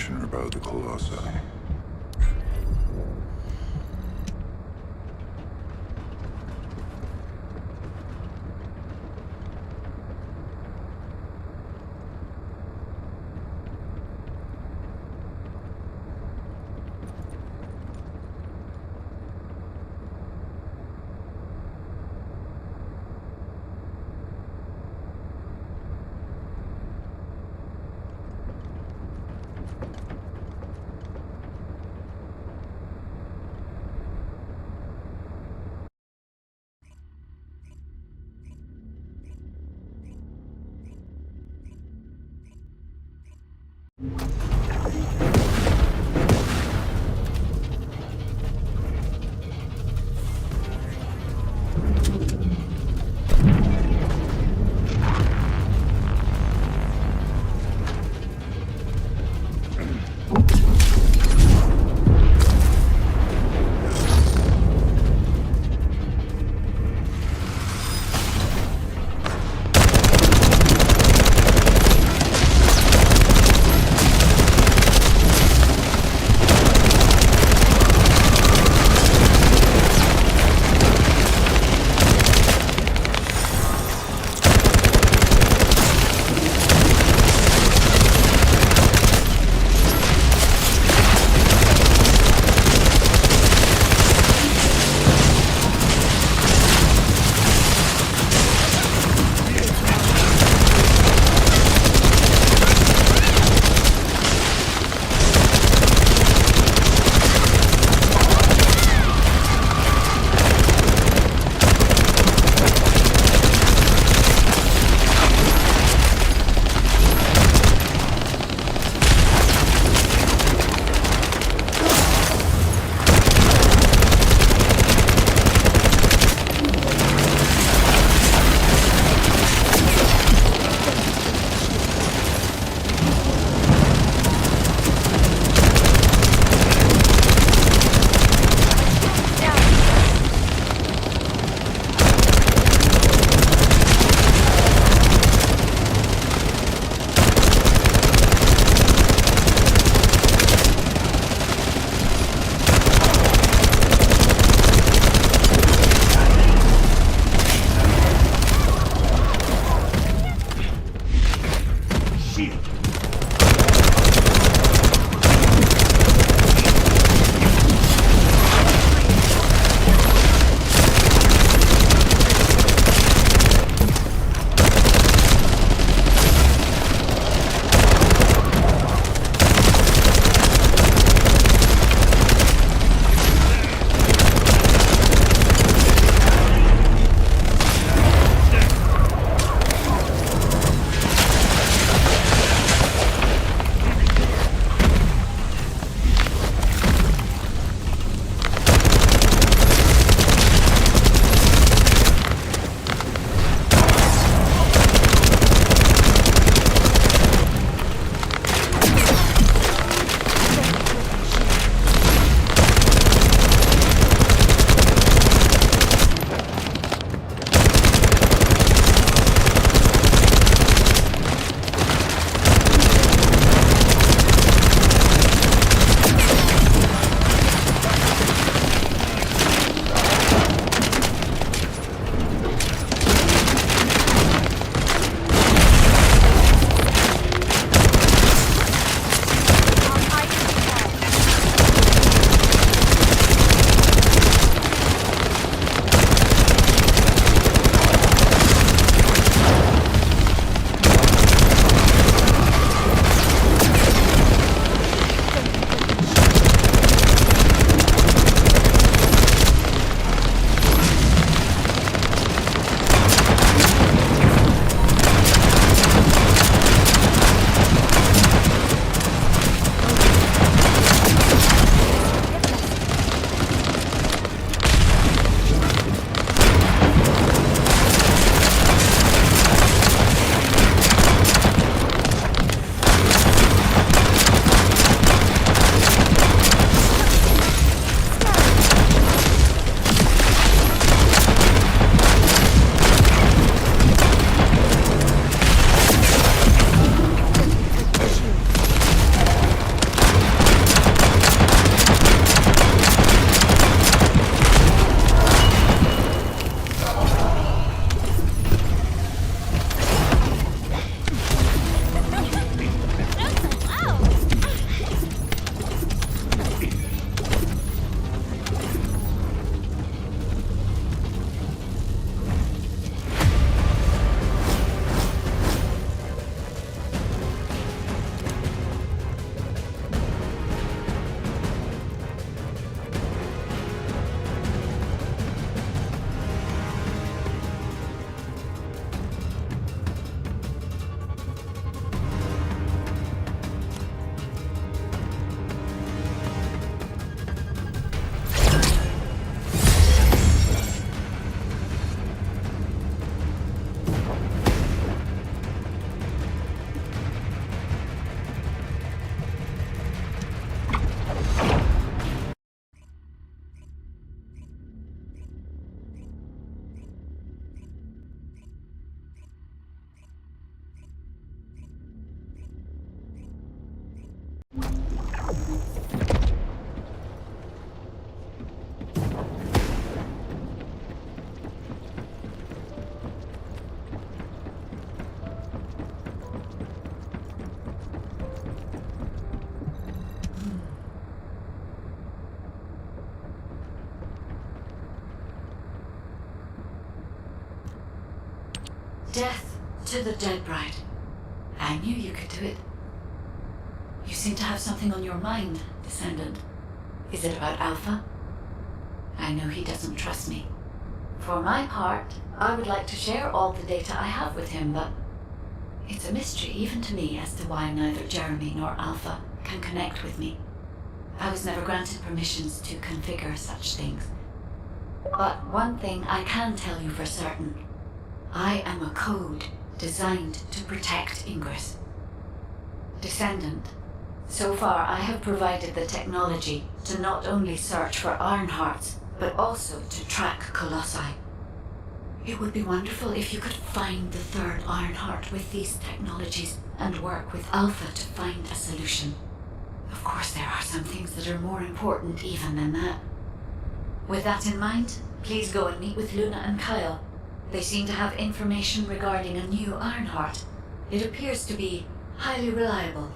information about the Colossi. Death to the dead bride. I knew you could do it. You seem to have something on your mind, Descendant. Is it about Alpha? I know he doesn't trust me. For my part, I would like to share all the data I have with him, but it's a mystery even to me as to why neither Jeremy nor Alpha can connect with me. I was never granted permissions to configure such things. But one thing I can tell you for certain. I am a code designed to protect Ingress. Descendant, so far I have provided the technology to not only search for Ironhearts, but also to track Colossi. It would be wonderful if you could find the third Ironheart with these technologies and work with Alpha to find a solution. Of course, there are some things that are more important even than that. With that in mind, please go and meet with Luna and Kyle. They seem to have information regarding a new Ironheart. It appears to be highly reliable.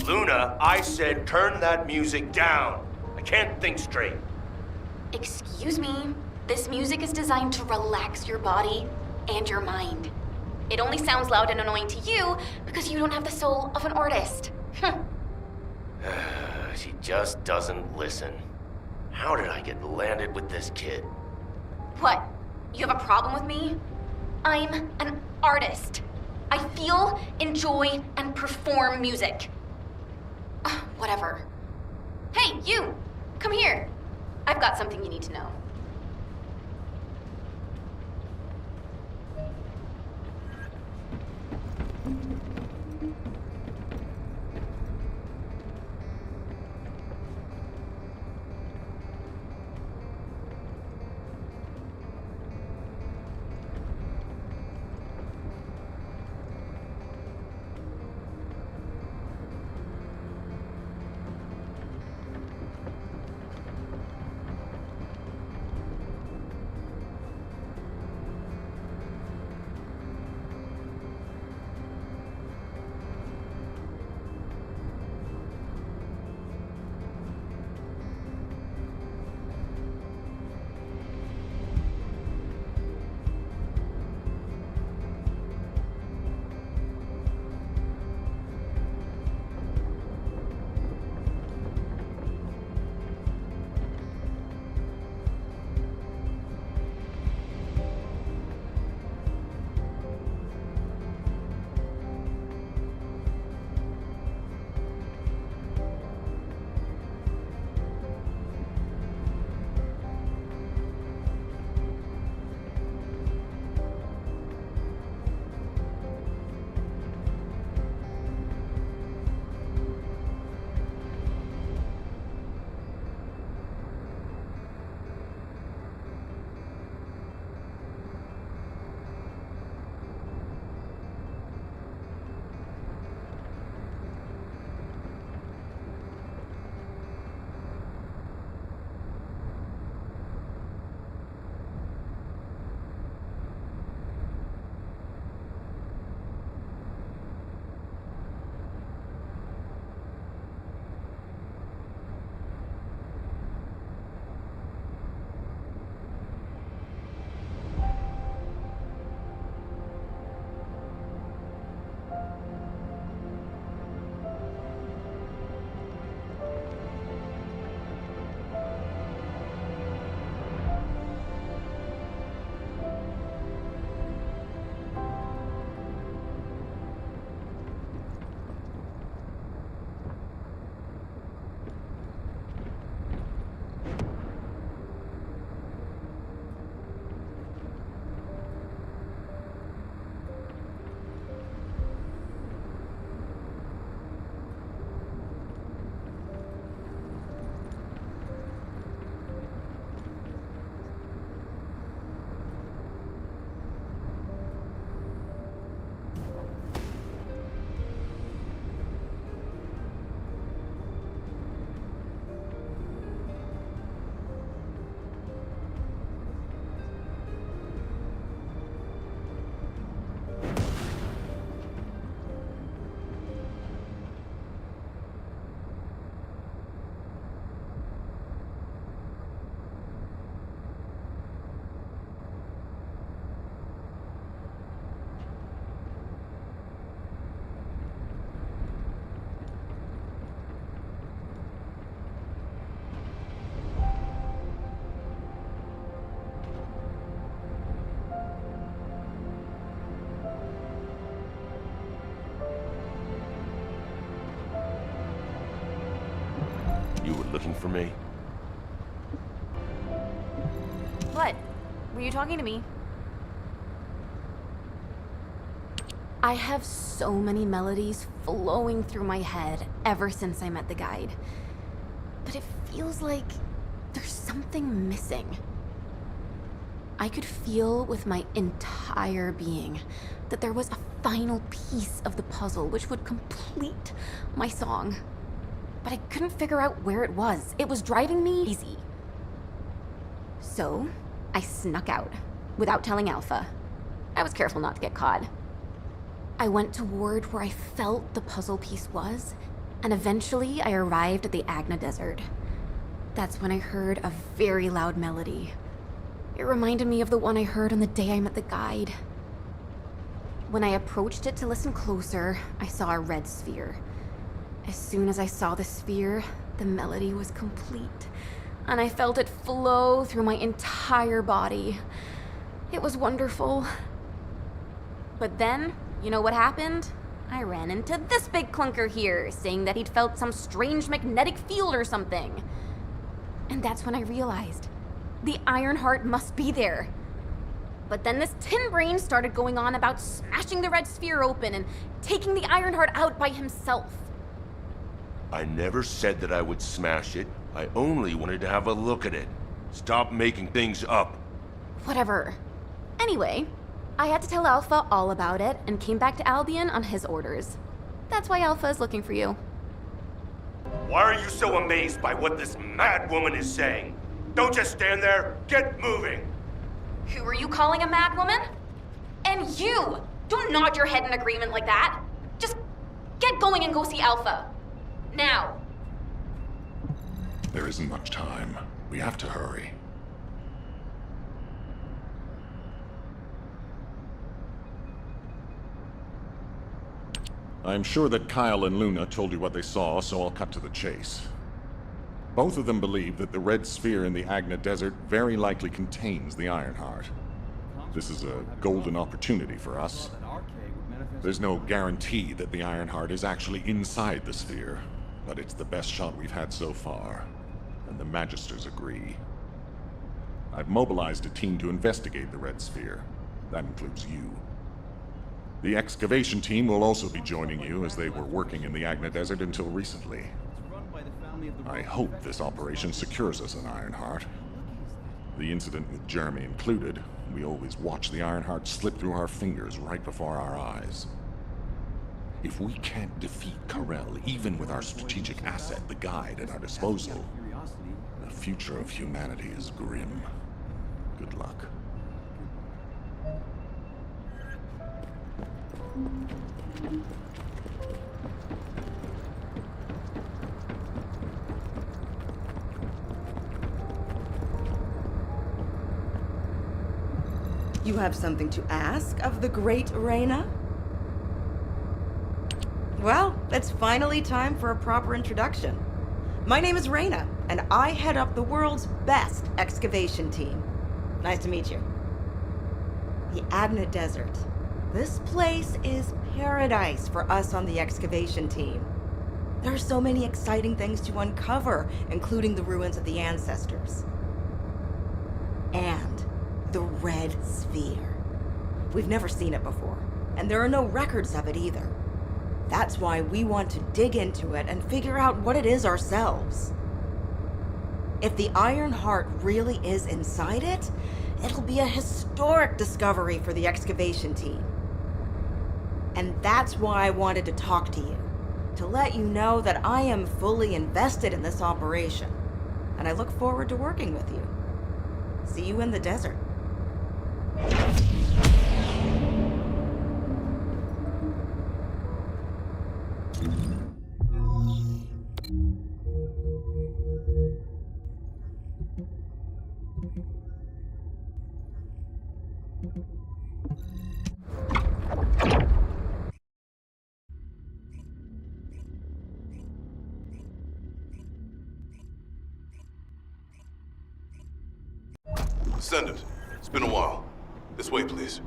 Luna, I said turn that music down. I can't think straight. Excuse me. This music is designed to relax your body and your mind. It only sounds loud and annoying to you because you don't have the soul of an artist. She just doesn't listen. How did I get landed with this kid? What? You have a problem with me? I'm an artist. I feel, enjoy, and perform music. Whatever. Hey, you! Come here. I've got something you need to know. me. What? Were you talking to me? I have so many melodies flowing through my head ever since I met the guide. But it feels like there's something missing. I could feel with my entire being that there was a final piece of the puzzle which would complete my song. But I couldn't figure out where it was. It was driving me crazy. So, I snuck out without telling Alpha. I was careful not to get caught. I went toward where I felt the puzzle piece was, and eventually I arrived at the Agna Desert. That's when I heard a very loud melody. It reminded me of the one I heard on the day I met the guide. When I approached it to listen closer, I saw a red sphere. As soon as I saw the sphere, the melody was complete, and I felt it flow through my entire body. It was wonderful. But then, you know what happened? I ran into this big clunker here, saying that he'd felt some strange magnetic field or something. And that's when I realized the Iron Heart must be there. But then this tin brain started going on about smashing the red sphere open and taking the Iron Heart out by himself. I never said that I would smash it. I only wanted to have a look at it. Stop making things up. Whatever. Anyway, I had to tell Alpha all about it and came back to Albion on his orders. That's why Alpha is looking for you. Why are you so amazed by what this mad woman is saying? Don't just stand there. Get moving. Who are you calling a mad woman? And you! Don't nod your head in agreement like that. Just get going and go see Alpha. Now. There isn't much time. We have to hurry. I'm sure that Kyle and Luna told you what they saw, so I'll cut to the chase. Both of them believe that the red sphere in the Agna Desert very likely contains the Iron Heart. This is a golden opportunity for us. There's no guarantee that the Iron Heart is actually inside the sphere, but it's the best shot we've had so far, and the Magisters agree. I've mobilized a team to investigate the red sphere. That includes you. The excavation team will also be joining you, as they were working in the Agna Desert until recently. I hope this operation secures us an Iron Heart. The incident with Jeremy included, we always watch the Iron Heart slip through our fingers right before our eyes. If we can't defeat Karel, even with our strategic asset, the Guide, at our disposal, the future of humanity is grim. Good luck. You have something to ask of the great Reyna? Well, it's finally time for a proper introduction. My name is Reyna, and I head up the world's best excavation team. Nice to meet you. The Agna Desert. This place is paradise for us on the excavation team. There are so many exciting things to uncover, including the ruins of the ancestors. And the red sphere. We've never seen it before, and there are no records of it either. That's why we want to dig into it and figure out what it is ourselves. If the Iron Heart really is inside it, it'll be a historic discovery for the excavation team. And that's why I wanted to talk to you, to let you know that I am fully invested in this operation, and I look forward to working with you. See you in the desert. Descendant, it's been a while. This way, please.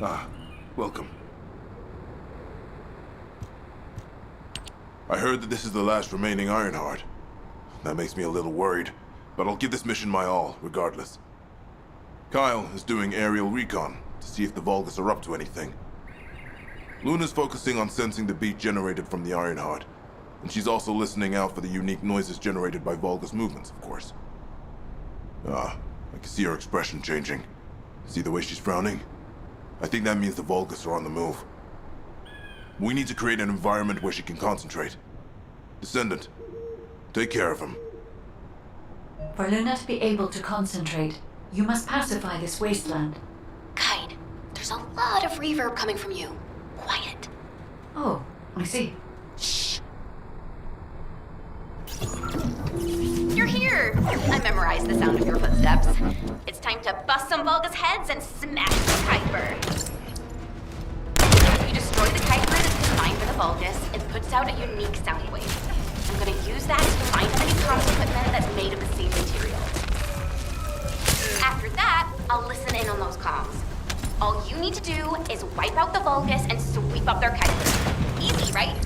Ah, welcome. I heard that this is the last remaining Ironheart. That makes me a little worried, but I'll give this mission my all, regardless. Kyle is doing aerial recon to see if the Vulgus are up to anything. Luna's focusing on sensing the beat generated from the Ironheart, and she's also listening out for the unique noises generated by Vulgus movements, of course. I can see her expression changing. See the way she's frowning? I think that means the Vulgus are on the move. We need to create an environment where she can concentrate. Descendant, take care of him. For Luna to be able to concentrate, you must pacify this wasteland. Kite, there's a lot of reverb coming from you. Quiet. Oh, I see. Shh. You're here! I memorized the sound of your footsteps. It's time to bust some Vulgus heads and smash the Kuiper. If you destroy the Kuiper that's designed for the Vulgus, it puts out a unique sound wave. I'm gonna use that to find any comms equipment that's made of the same material. After that, I'll listen in on those comms. All you need to do is wipe out the Vulgus and sweep up their Kuiper. Easy, right?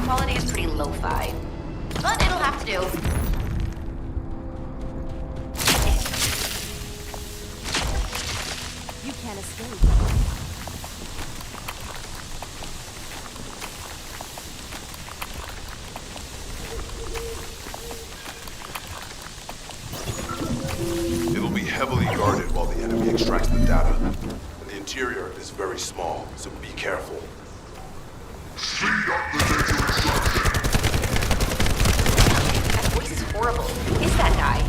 quality is pretty lo-fi. But it'll have to do. You can't escape. extracts the data. And the interior is very small, so be careful. That voice is horrible. Who is that guy?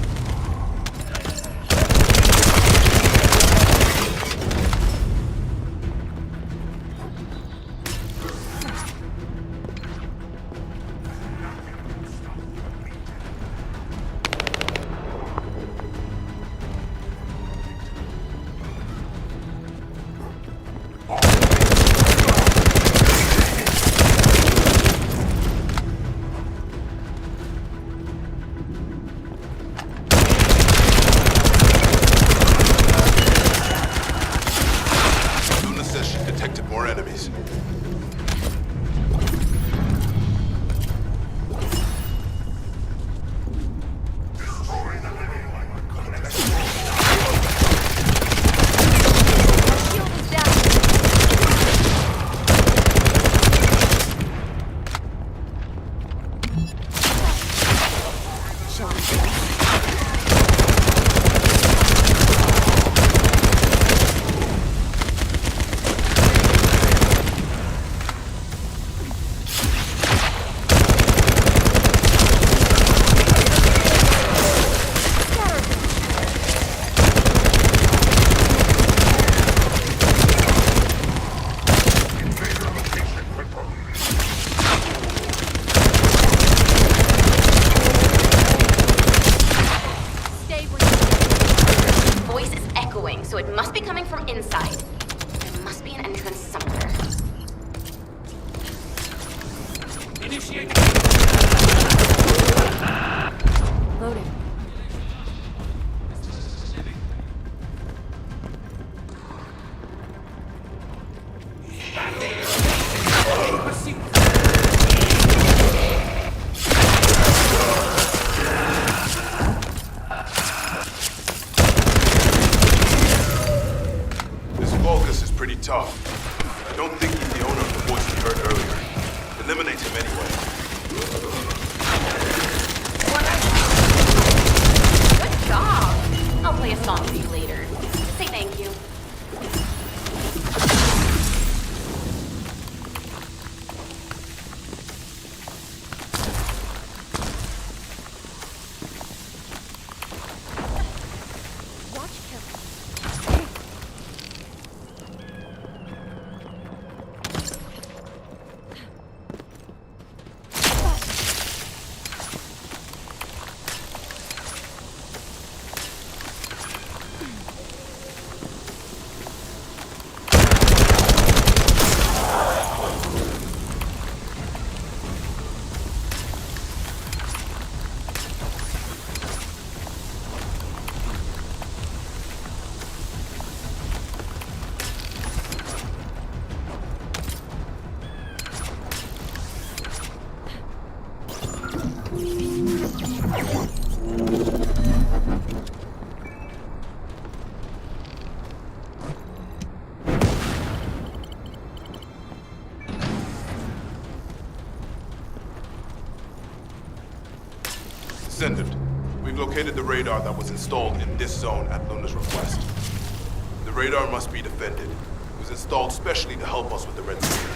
More enemies. So it must be coming from inside. There must be an entrance somewhere. Initiate. Loading. Pretty tough. I don't think he's the owner of the voice we heard earlier. Eliminate him anyway. Good job! I'll play a song for you later. Say thank you. Descendant, we've located the radar that was installed in this zone at Luna's request. The radar must be defended. It was installed specially to help us with the Red Sphere.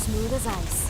Smooth as ice.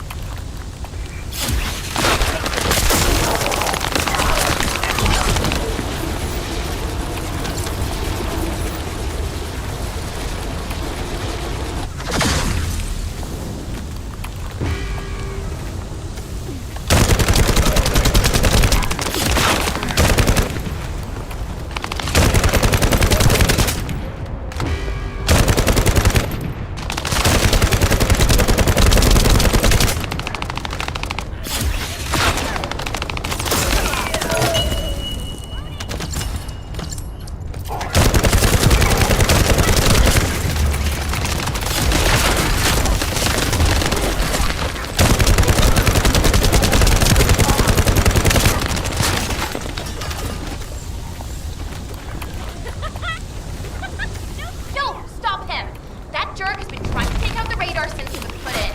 No! Stop him! That jerk has been trying to take out the radar since he was put in.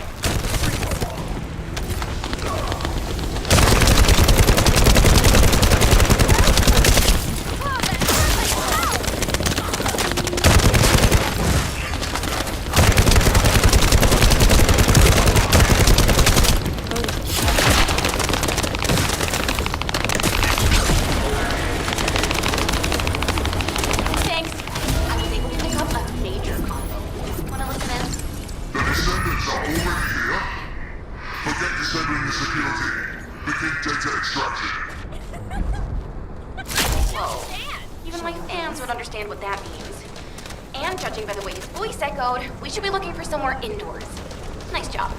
Thanks. I was able to pick up a major combo. Wanna listen in? The Descendants are already here. Forget disabling the security. Begin data extraction. Whoa. Even my fans would understand what that means. And judging by the way his voice echoed, we should be looking for somewhere indoors. Nice job.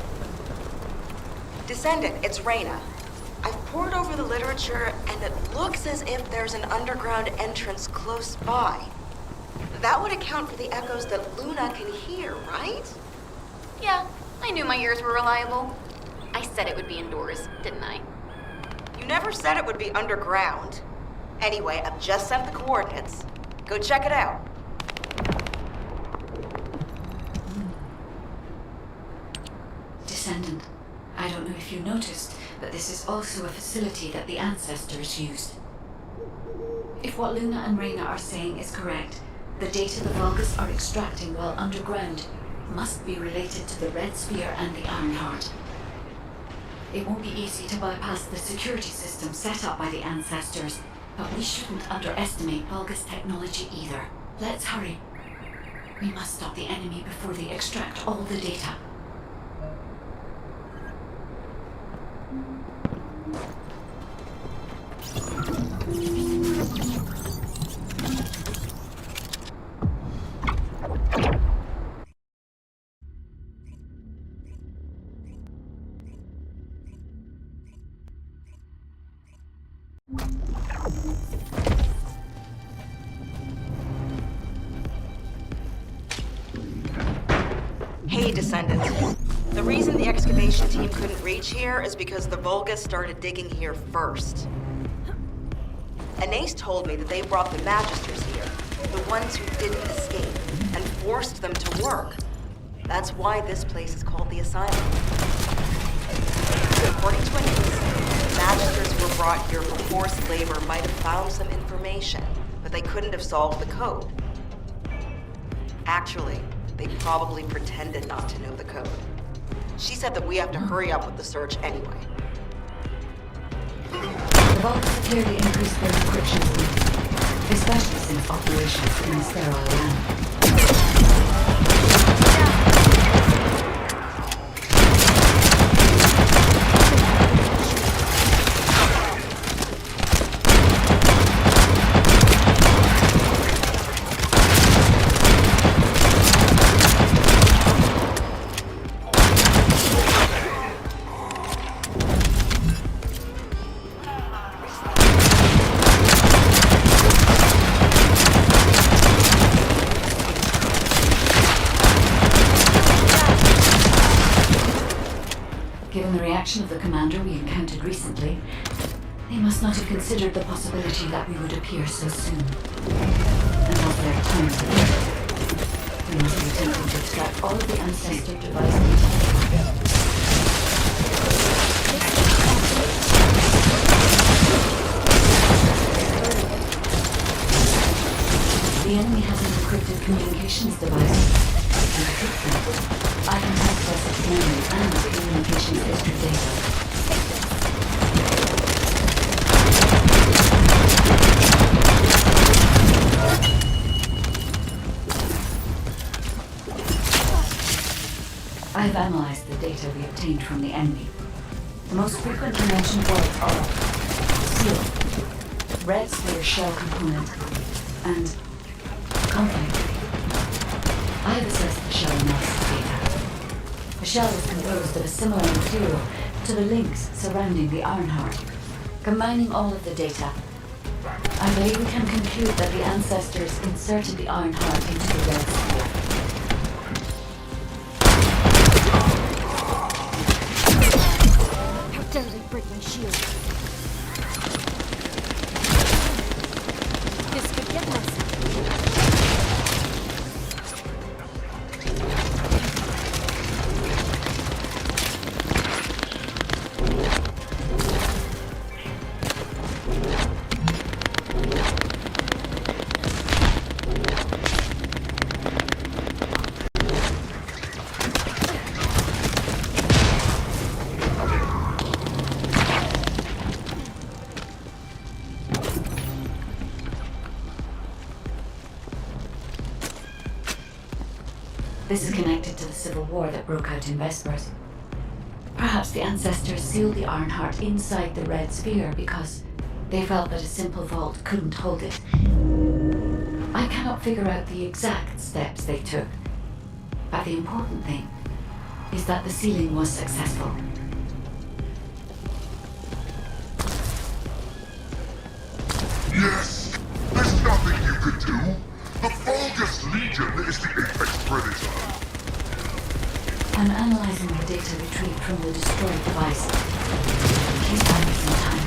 Descendant, it's Reyna. I've pored over the literature, and it looks as if there's an underground entrance close by. That would account for the echoes that Luna can hear, right? Yeah, I knew my ears were reliable. I said it would be indoors, didn't I? You never said it would be underground. Anyway, I've just sent the coordinates. Go check it out. Descendant, I don't know if you noticed, but this is also a facility that the ancestors used. If what Luna and Reyna are saying is correct, the data the Vulgus are extracting while underground must be related to the Red Sphere and the Ironheart. It won't be easy to bypass the security system set up by the ancestors, but we shouldn't underestimate Vulgus technology either. Let's hurry. We must stop the enemy before they extract all the data. Hey, Descendant. The reason the excavation team couldn't reach here is because the Vulgus started digging here first. Anais told me that they brought the Magisters here, the ones who didn't escape, and forced them to work. That's why this place is called the Asylum. According to Anais, the Magisters were brought here for forced labor might have found some information, but they couldn't have solved the code. Actually, they probably pretended not to know the code. She said that we have to hurry up with the search anyway. The Vulgus clearly increased their encryption speed, especially since operations in a sterile land. Given the reaction of the commander we encountered recently, they must not have considered the possibility that we would appear so soon. And of their time to live. We must be attempting to extract all of the ancestor device data. The enemy has an encrypted communications device. I can access its memory and Furnishings history data. I've analyzed the data we obtained from the enemy. The most frequently mentioned words are seal, red sphere shell component, and conflict. I have assessed the shell analysis data. The shell is composed of a similar material to the links surrounding the Ironheart. Combining all of the data, I believe we can conclude that the ancestors inserted the Ironheart into the red sphere. How dare they break my shield? This could get messy. This is connected to the civil war that broke out in Vespers. Perhaps the ancestors sealed the Ironheart inside the red sphere because they felt that a simple vault couldn't hold it. I cannot figure out the exact steps they took, but the important thing is that the sealing was successful. Yes! There's nothing you could do! The Vulgus Legion is the apex predator! I'm analyzing the data retrieved from the destroyed device. Please buy me some time.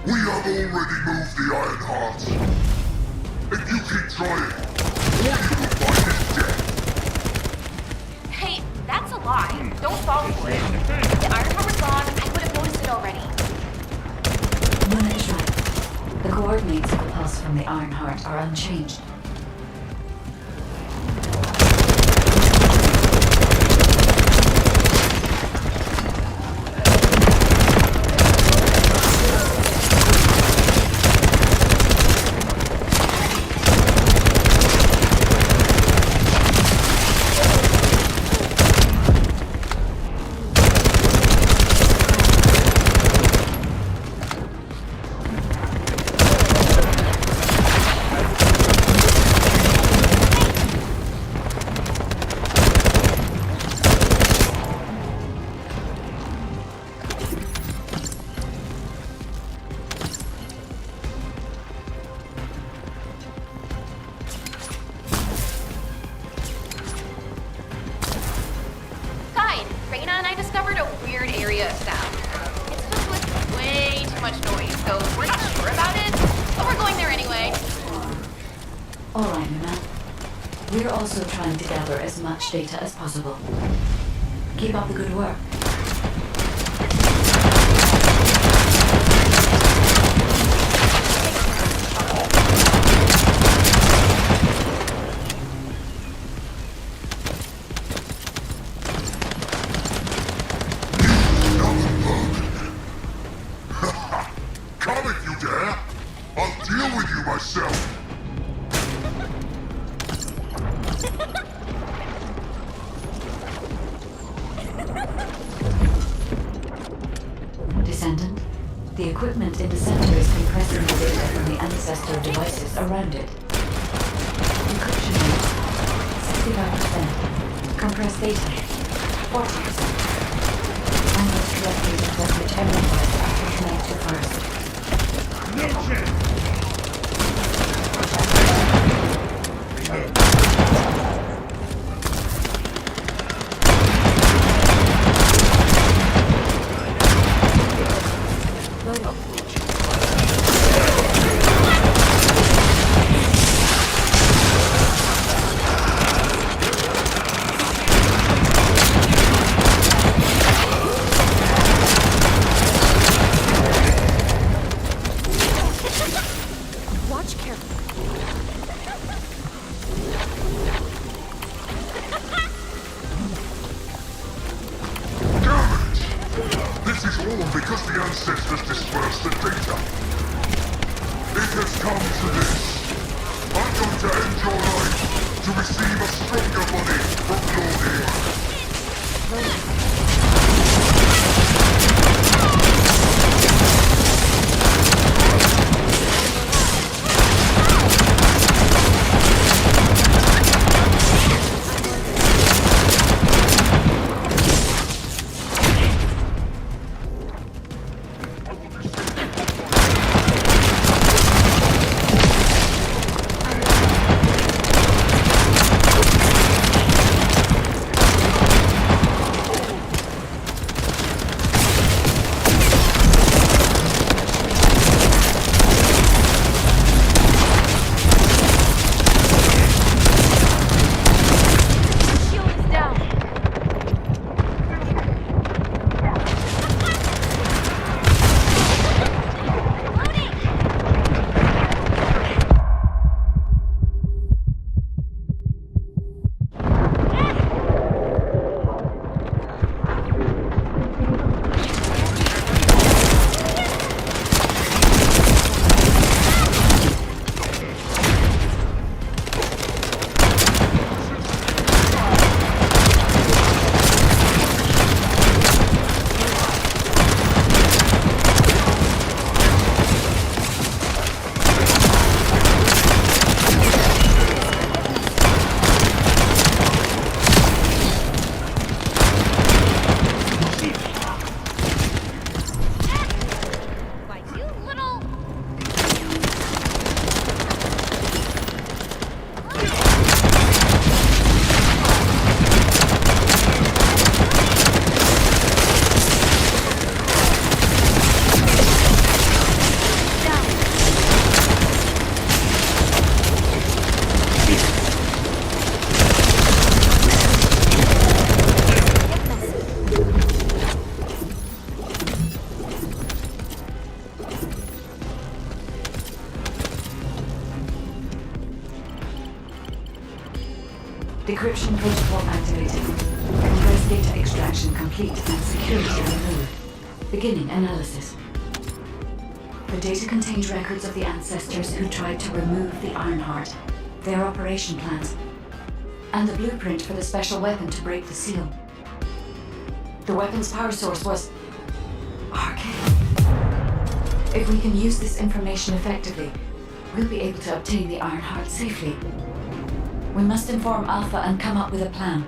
We have already moved the Ironheart! If you keep trying, all you will find is death! Hey, that's a lie. Don't fall for it. If the Ironheart was gone, I would have noticed it already. Luna is right. The coordinates of the pulse from the Ironheart are unchanged. All right, Luna. We're also trying to gather as much data as possible. Keep up the good work. Come if you dare! I'll deal with you myself! Equipment in the center is compressing the data from the ancestor devices around it. Encryption rate 65%. Compressed data 40%. I must correctly decrypt which device after connect to first. No chance! Watch carefully. Damn it! This is all because the ancestors dispersed the data. It has come to this. I'm going to end your life to receive a stronger body from Lord Air. Shield is down. Like you little... Decryption protocol activated. Compressed data extraction complete and security removed. Beginning analysis. The data contained records of the ancestors who tried to remove the Ironheart, their operation plans, and the blueprint for the special weapon to break the seal. The weapon's power source was arcane. If we can use this information effectively, we'll be able to obtain the Ironheart safely. We must inform Alpha and come up with a plan.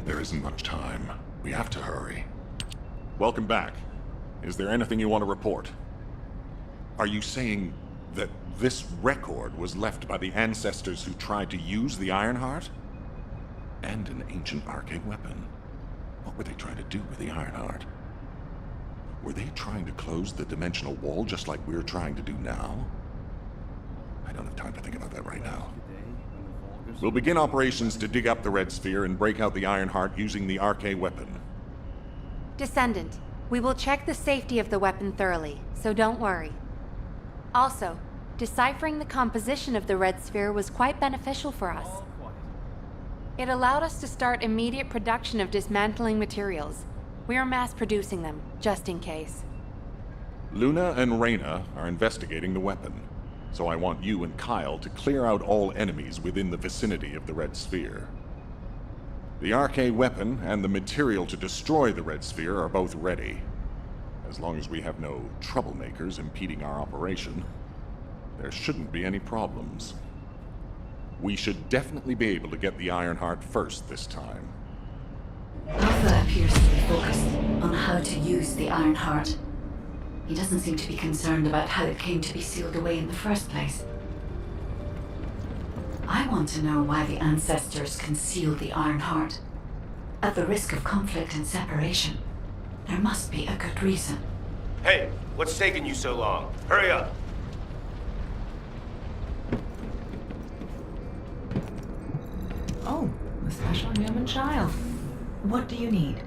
There isn't much time. We have to hurry. Welcome back. Is there anything you want to report? Are you saying that this record was left by the ancestors who tried to use the Ironheart? And an ancient arcane weapon. What were they trying to do with the Ironheart? Were they trying to close the dimensional wall just like we're trying to do now? I don't have time to think about that right now. We'll begin operations to dig up the Red Sphere and break out the Ironheart using the arcane weapon. Descendant, we will check the safety of the weapon thoroughly, so don't worry. Also, deciphering the composition of the Red Sphere was quite beneficial for us. It allowed us to start immediate production of dismantling materials. We are mass producing them, just in case. Luna and Reyna are investigating the weapon, so I want you and Kyle to clear out all enemies within the vicinity of the Red Sphere. The arcane weapon and the material to destroy the Red Sphere are both ready. As long as we have no troublemakers impeding our operation, there shouldn't be any problems. We should definitely be able to get the Ironheart first this time. Alpha appears to be focused on how to use the Ironheart. He doesn't seem to be concerned about how it came to be sealed away in the first place. I want to know why the ancestors concealed the Ironheart. At the risk of conflict and separation, there must be a good reason. Hey, what's taking you so long? Hurry up! Oh, a special human child. What do you need?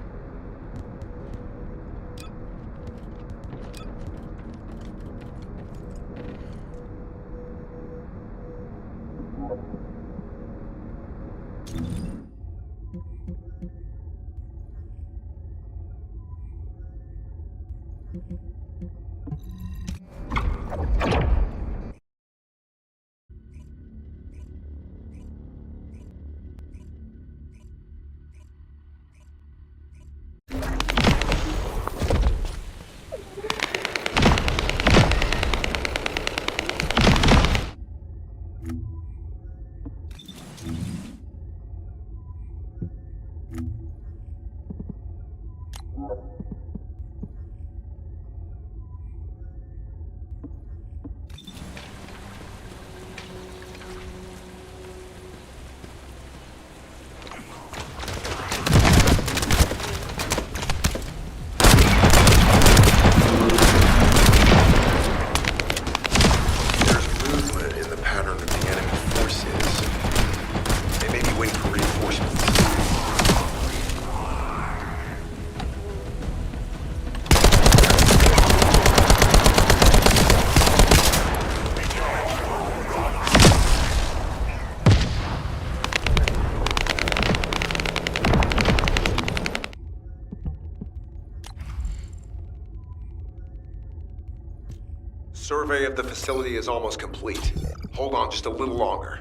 Survey of the facility is almost complete. Hold on just a little longer.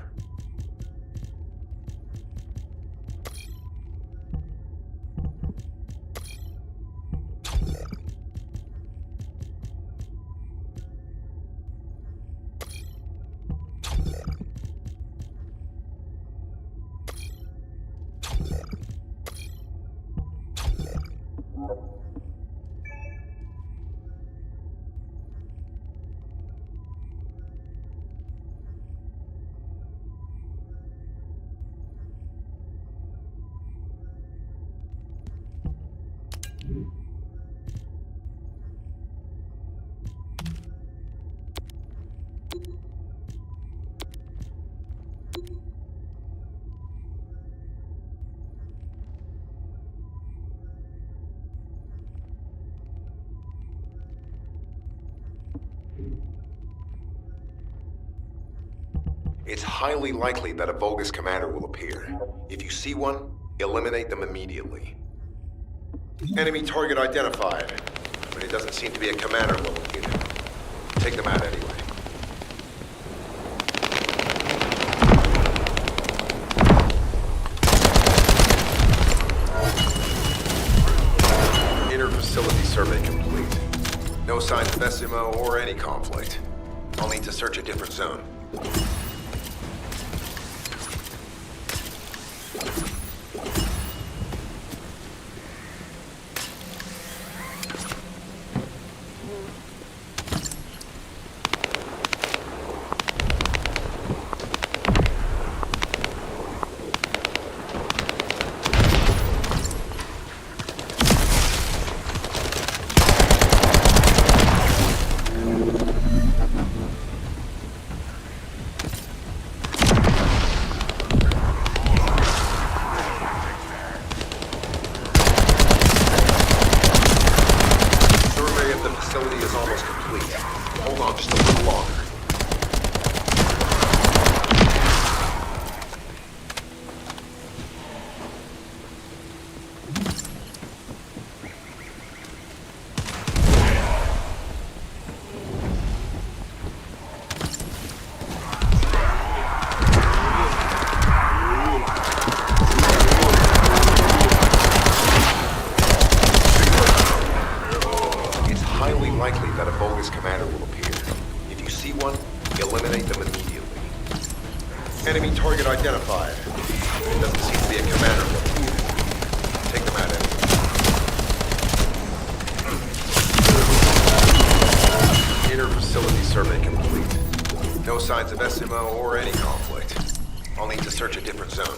It's highly likely that a Vulgus commander will appear. If you see one, eliminate them immediately. Enemy target identified, but it doesn't seem to be a commander level unit. Take them out anyway. Inner facility survey complete. No signs of SMO or any conflict. I'll need to search a different zone. complete. Hold on just a little longer. Likely that a bogus commander will appear. If you see one, eliminate them immediately. Enemy target identified. It doesn't seem to be a commander looking. Take them out, enemy. Inner facility survey complete. No signs of SMO or any conflict. I'll need to search a different zone.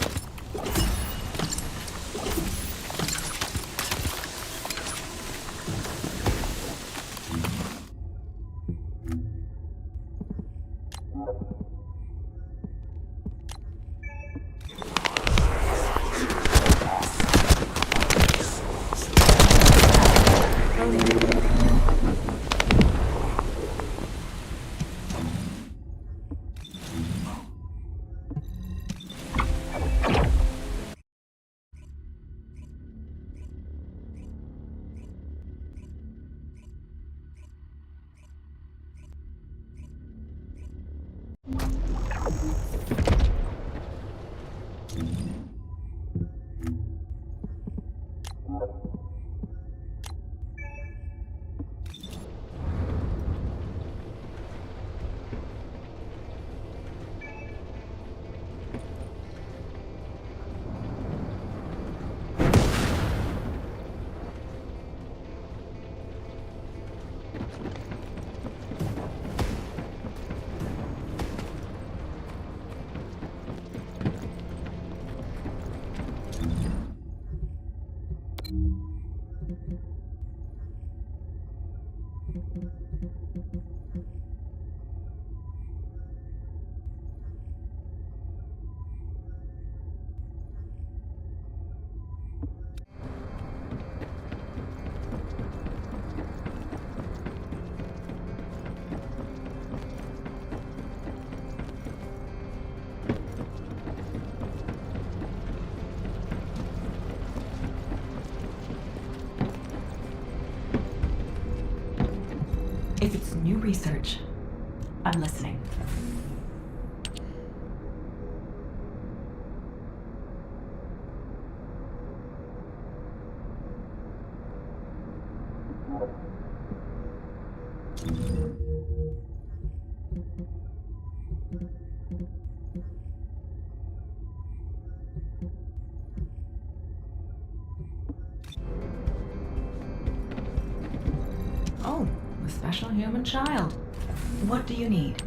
If it's new research, I'm listening. Oh, a special human child. What do you need?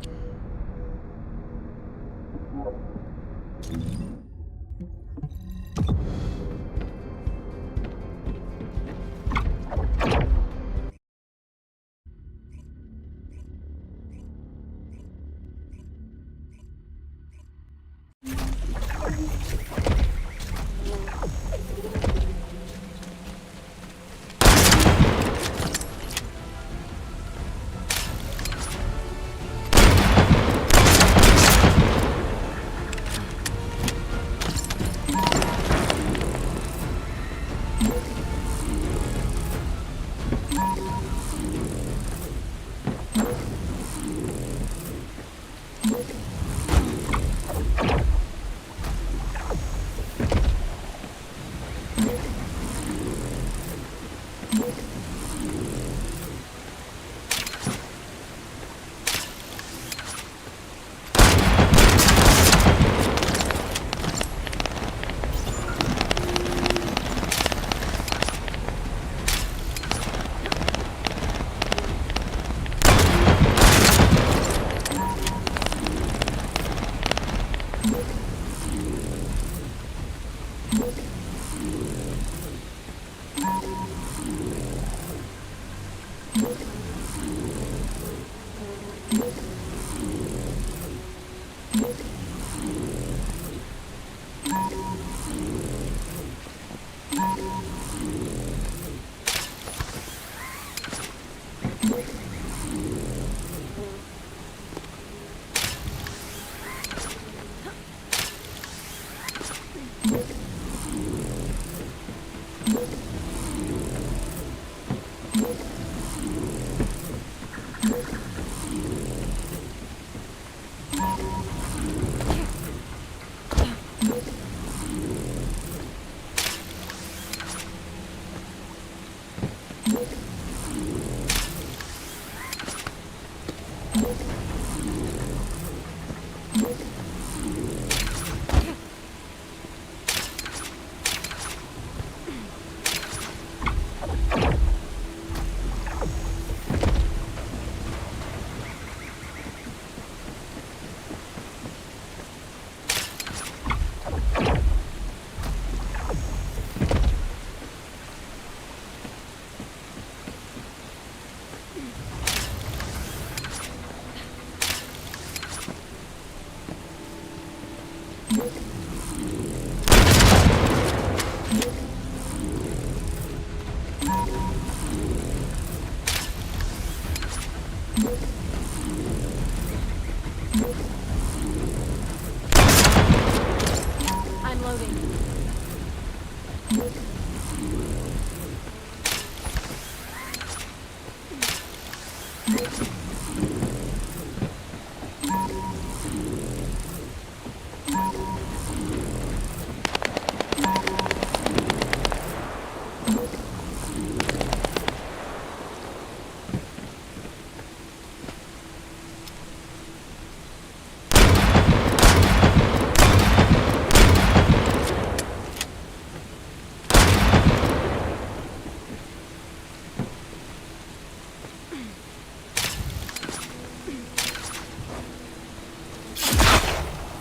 I'm loading.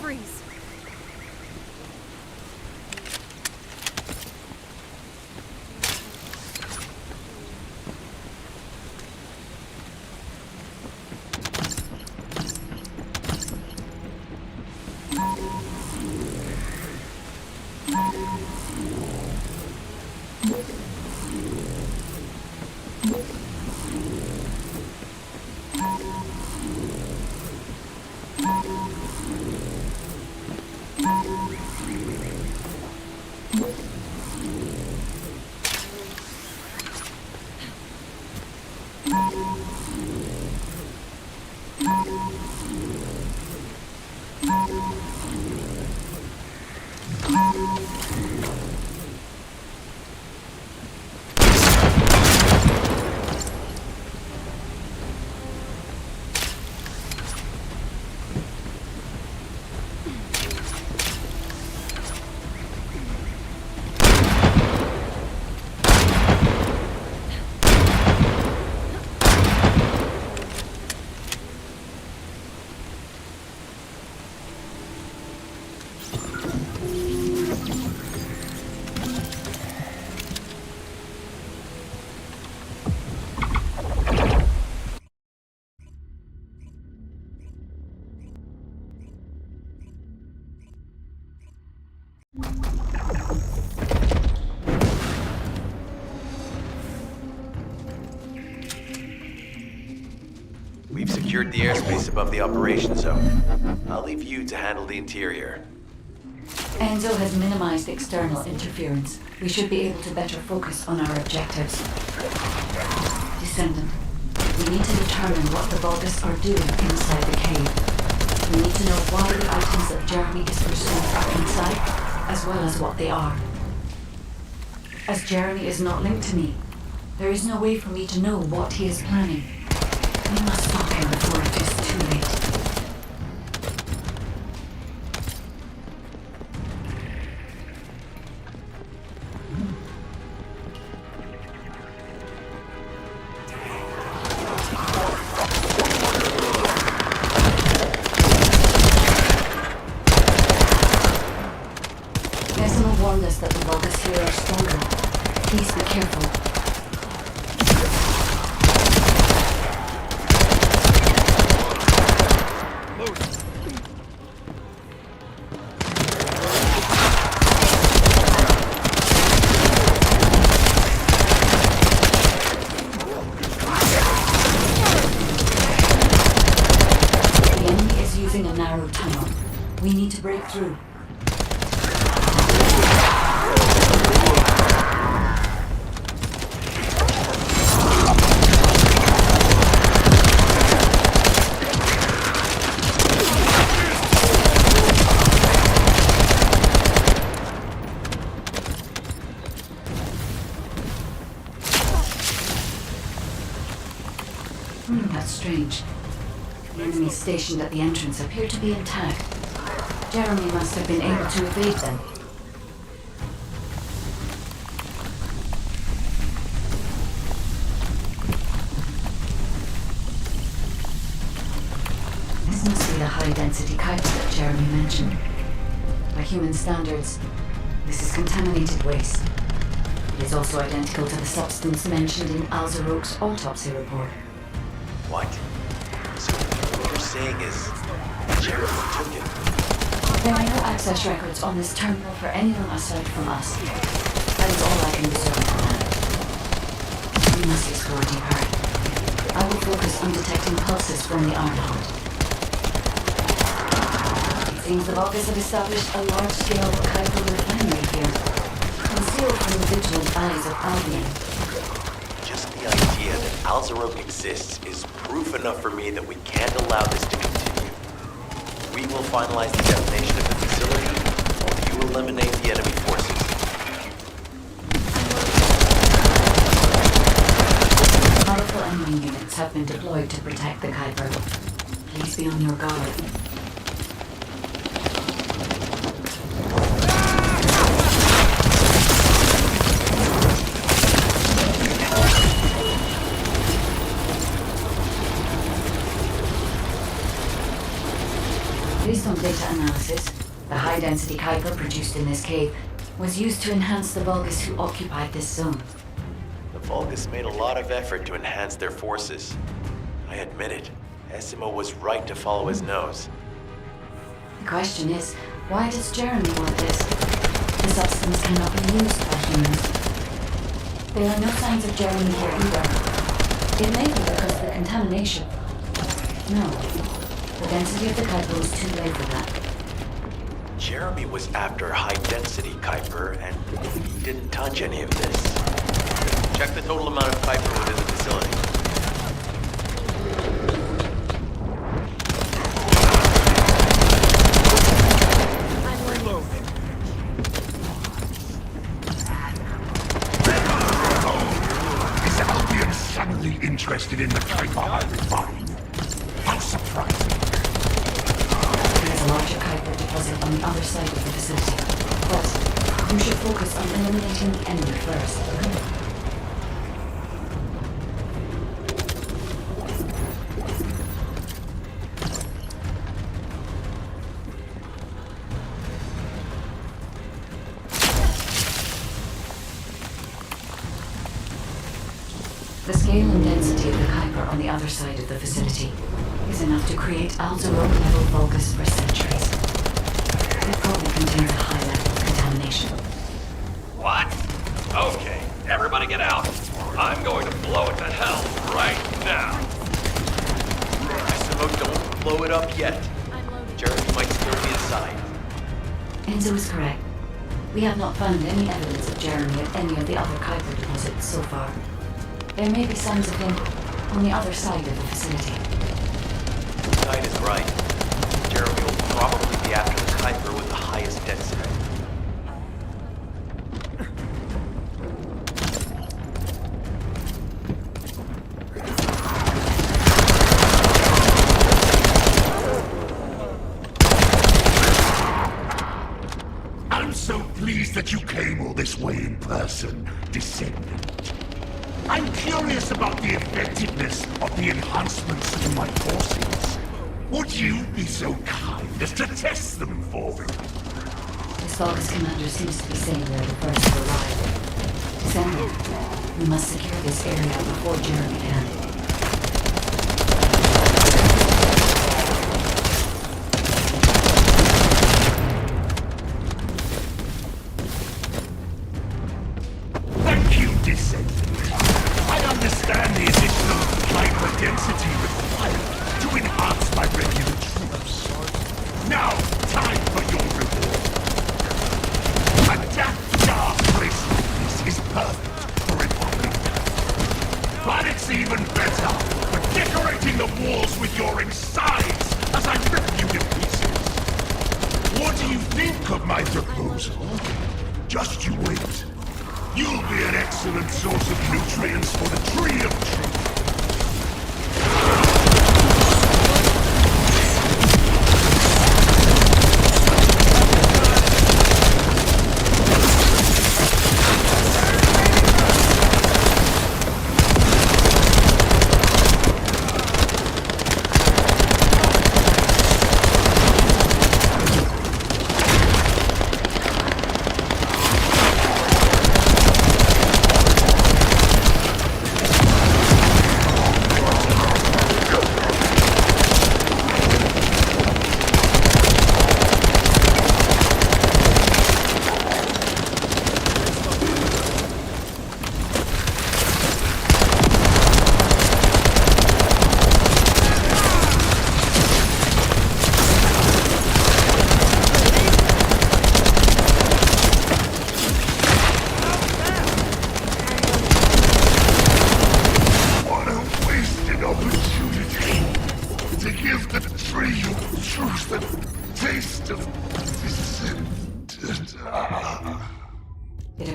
Freeze. We've secured the airspace above the operation zone. I'll leave you to handle the interior. Enzo has minimized external interference. We should be able to better focus on our objectives. Descendant, we need to determine what the Vulgus are doing inside the cave. We need to know why the items that Jeremy is pursuing are inside, as well as what they are. As Jeremy is not linked to me, there is no way for me to know what he is planning. We must stop him before it is too late. Decimal warned us that the Vulgus here are stronger. Please be careful. A narrow tunnel. We need to break through. That's strange. The enemies stationed at the entrance appear to be intact. Jeremy must have been able to evade them. This must be the high-density Kuiper that Jeremy mentioned. By human standards, this is contaminated waste. It is also identical to the substance mentioned in Alzarok's autopsy report. What? So what you're saying is Jeremy took it? There are no access records on this terminal for anyone aside from us. That is all I can discern for now. We must explore deeper. I will focus on detecting pulses from the Ironheart. It seems the Vulgus have established a large-scale Kuiper refinery here, concealed from the vigilant eyes of Albion. Just the idea that Alzarok exists is proof enough for me that we can't allow this to continue. We will finalize the detonation of the facility, while you eliminate the enemy forces. Powerful enemy units have been deployed to protect the Kuiper. Please be on your guard. Based on data analysis, the high-density Kuiper produced in this cave was used to enhance the Vulgus who occupied this zone. The Vulgus made a lot of effort to enhance their forces. I admit it. Essimo was right to follow his nose. The question is, why does Jeremy want this? The substance cannot be used by humans. There are no signs of Jeremy here either. It may be because of the contamination. No. The density of the Kuiper was too low for that. Jeremy was after high-density Kuiper, and he didn't touch any of this. Check the total amount of Kuiper within the facility. I'm reloading. Is Albion suddenly interested in the Kuiper I refined? How surprising. There is a larger Kuiper deposit on the other side of the facility. But you should focus on eliminating the enemy first. The scale and density of the Kuiper on the other side of the facility is enough to create Alzarok-level Vulgus for centuries. It probably contains a high level of contamination. What? Okay, everybody get out. I'm going to blow it to hell right now. Essimo, don't blow it up yet. Jeremy might still be inside. Enzo is correct. We have not found any evidence of Jeremy at any of the other Kuiper deposits so far. There may be signs of him on the other side of the facility. Tide is right. Jeremy will probably be after the Kuiper with the highest density. I'm so pleased that you came all this way in person, Descendant. I'm curious about the effectiveness of the enhancements to my forces. Would you be so kind as to test them for me? This Vulgus commander seems to be saying they're the first to arrive. Descendant, we must secure this area before Jeremy can. Thank you, Descendant. I understand the additional Kuiper density required to enhance my regular troops. Now, time for your reward. A damp, dark place like this is perfect for refining. But it's even better for decorating the walls with your insides as I rip you to pieces. What do you think of my proposal? Just you wait. You'll be an excellent source of nutrients for the Tree of Truth.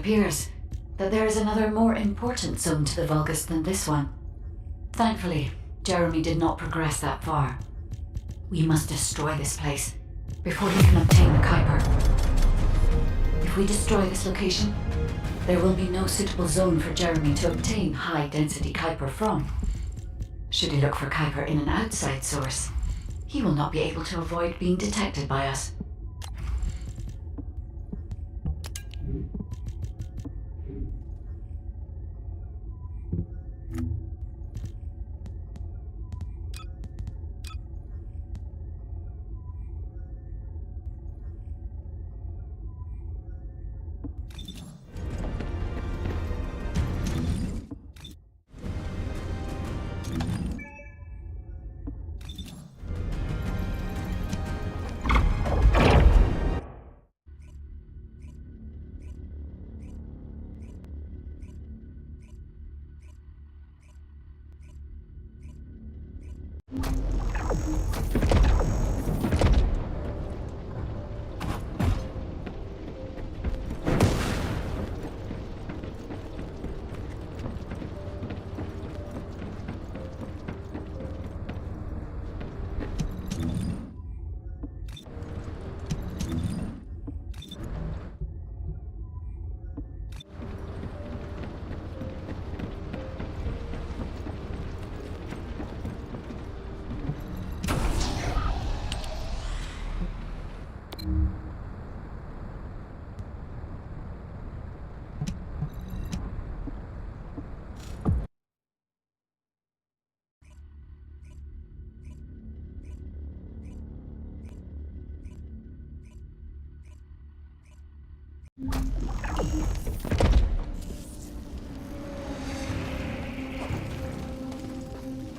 appears that there is another more important zone to the Vulgus than this one. Thankfully, Jeremy did not progress that far. We must destroy this place before he can obtain the Kuiper. If we destroy this location, there will be no suitable zone for Jeremy to obtain high-density Kuiper from. Should he look for Kuiper in an outside source, he will not be able to avoid being detected by us.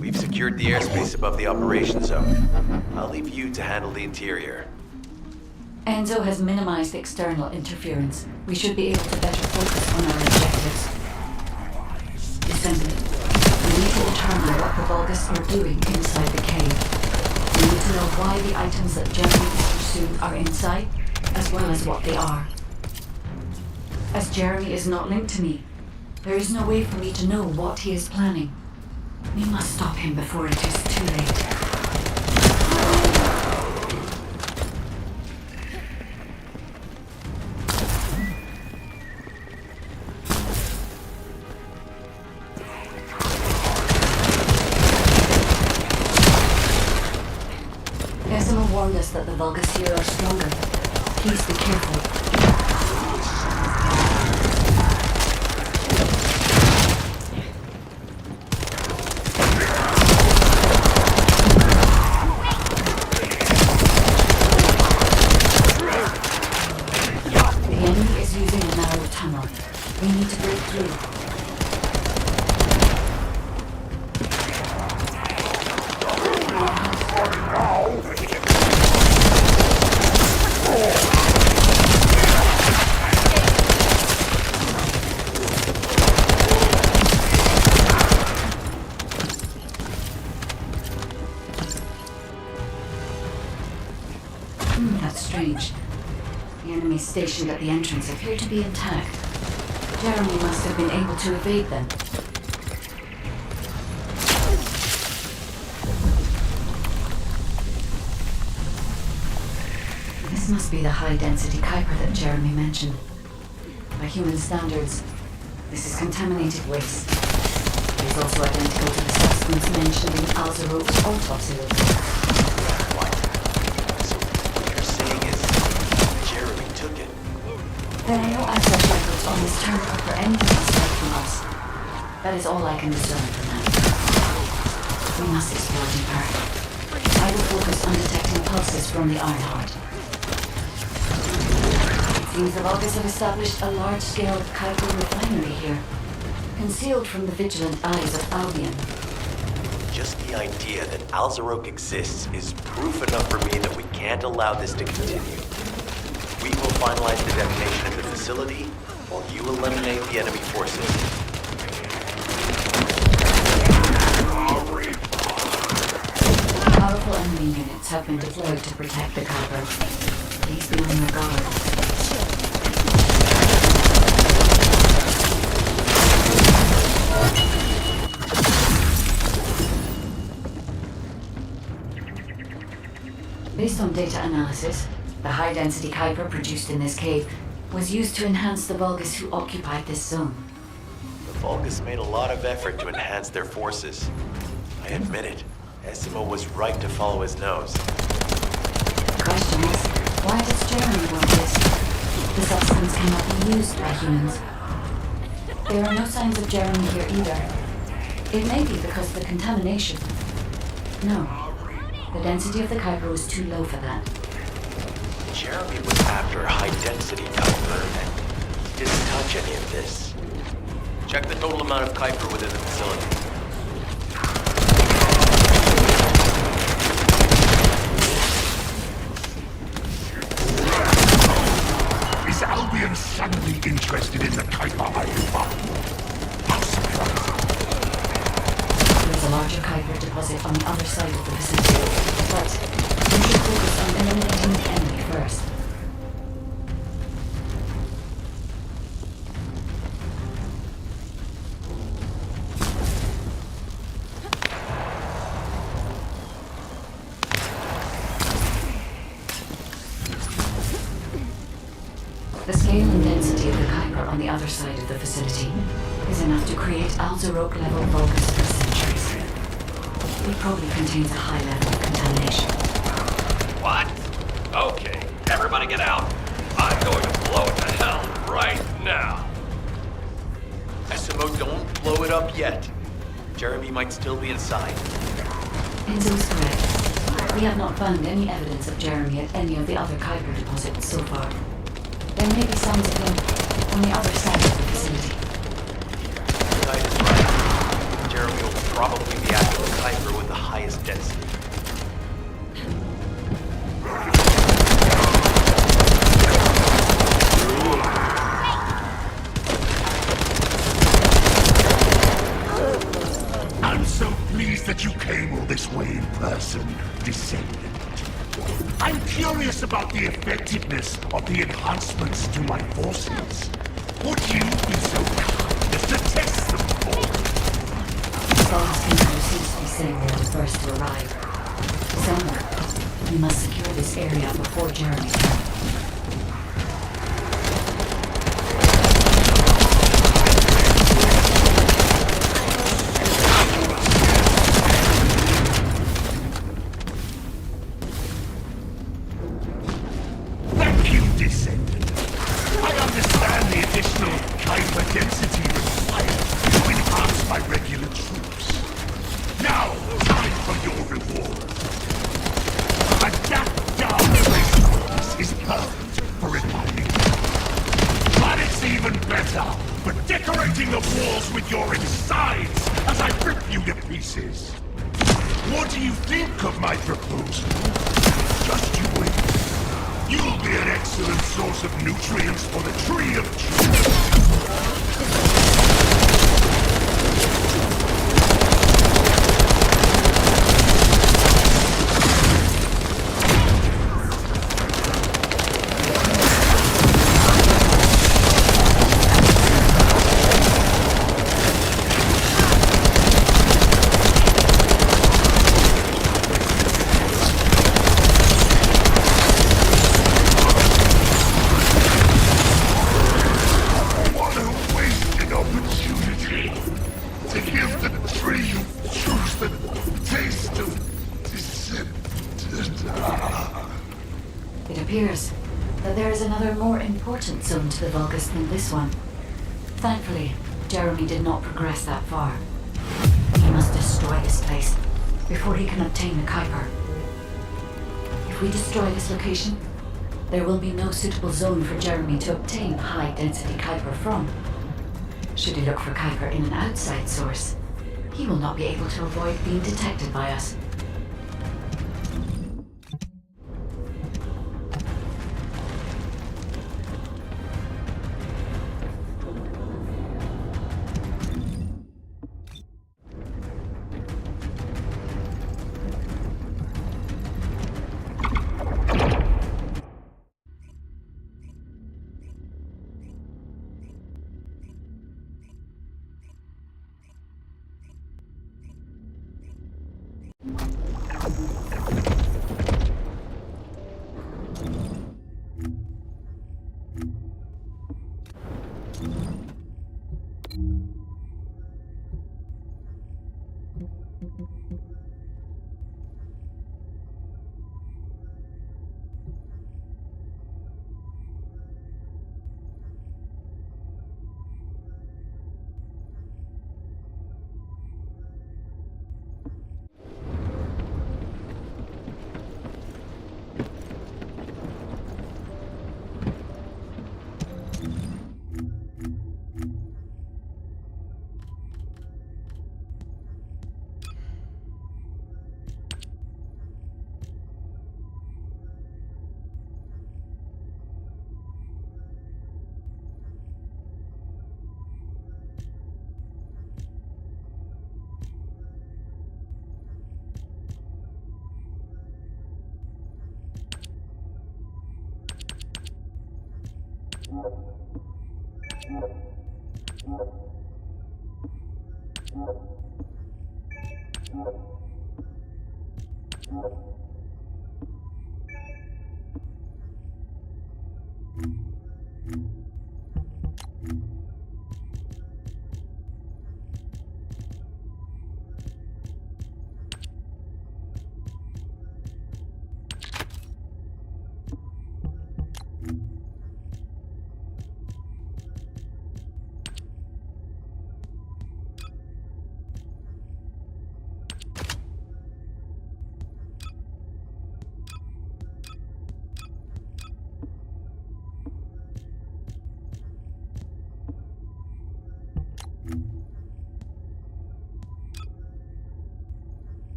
We've secured the airspace above the operation zone. I'll leave you to handle the interior. Enzo has minimized external interference. We should be able to better focus on our objectives. Descendant, we need to determine what the Vulgus are doing inside the cave. We need to know why the items that Jeremy is pursuing are inside, as well as what they are. As Jeremy is not linked to me, there is no way for me to know what he is planning. We must stop him before it is too late. Decima warned us that the Vulgus here are stronger. Please be careful. We need to break through. That's strange. The enemies stationed at the entrance appear to be intact. Jeremy must have been able to evade them. This must be the high-density Kuiper that Jeremy mentioned. By human standards, this is contaminated waste. It is also identical to the substance mentioned in Alzero's autopsy report. So what you're saying is Jeremy took it? There are no access records on this terminal for anything aside from us. That is all I can discern for now. We must explore deeper. I will focus on detecting pulses from the Ironheart. It seems the Vulgus have established a large-scale Kuiper refinery here, concealed from the vigilant eyes of Albion. Just the idea that Alzarok exists is proof enough for me that we can't allow this to continue. We will finalize the detonation of the facility, while you eliminate the enemy forces. Powerful enemy units have been deployed to protect the Kuiper. Please be on your guard. Based on data analysis, the high-density Kuiper produced in this cave was used to enhance the Vulgus who occupied this zone. The Vulgus made a lot of effort to enhance their forces. I admit it. Esimo was right to follow his nose. The question is, why does Jeremy want this? The substance cannot be used by humans. There are no signs of Jeremy here either. It may be because of the contamination. No. The density of the Kuiper was too low for that. Jeremy was after high-density Kuiper, and he didn't touch any of this. Check the total amount of Kuiper within the facility. Is Albion suddenly interested in the Kuiper I found? How surprising. There's a larger Kuiper deposit on the other side of the facility, but we should focus on eliminating the enemy first. The scale and density of the Kuiper on the other side of the facility is enough to create Alzarok-level Vulgus for centuries. It probably contains a high level of contamination. What? Okay, everybody get out. I'm going to blow it to hell right now. Esimo, don't blow it up yet. Jeremy might still be inside. Enzo's correct. We have not found any evidence of Jeremy at any of the other Kuiper deposits so far. There may be signs of him on the other side of the facility. Knight is right. Jeremy will probably be after the Kuiper with the highest density. I'm so pleased that you came all this way in person, Descendant. I'm curious about the effectiveness of the enhancements to my forces. Would you be so kind as to test them for me? The Vulgus commander seems to be saying they're the first to arrive. Descendant, we must secure this area before Jeremy comes. What do you think of my proposal? Just you wait. You'll be an excellent source of nutrients for the Tree of Truth. It appears that there is another more important zone to the Vulgus than this one. Thankfully, Jeremy did not progress that far. He must destroy this place before he can obtain the Kuiper. If we destroy this location, there will be no suitable zone for Jeremy to obtain high-density Kuiper from. Should he look for Kuiper in an outside source, he will not be able to avoid being detected by us.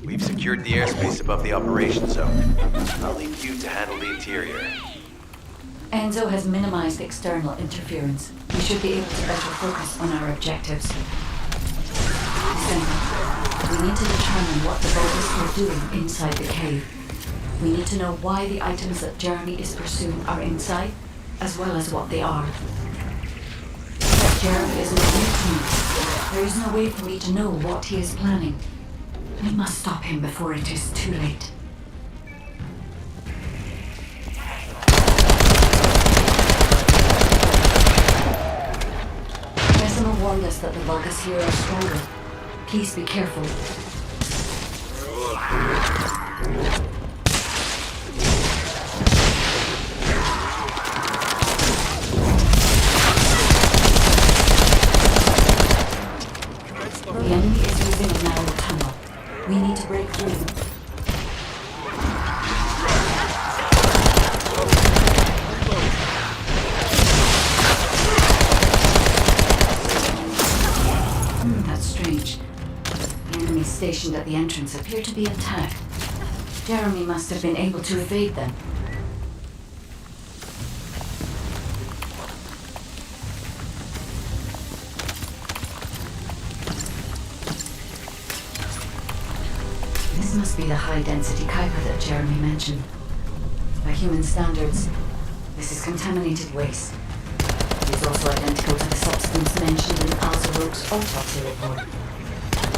We've secured the airspace above the operation zone. I'll leave you to handle the interior. Enzo has minimized external interference. We should be able to better focus on our objectives. Descendant, we need to determine what the Vulgus are doing inside the cave. We need to know why the items that Jeremy is pursuing are inside, as well as what they are. But Jeremy is new to me. There is no way for me to know what he is planning. We must stop him before it is too late. Decima warned us that the Vulgus here are stronger. Please be careful. stationed at the entrance appear to be intact. Jeremy must have been able to evade them. This must be the high-density Kuiper that Jeremy mentioned. By human standards, this is contaminated waste. It is also identical to the substance mentioned in Alzaroke's autopsy report.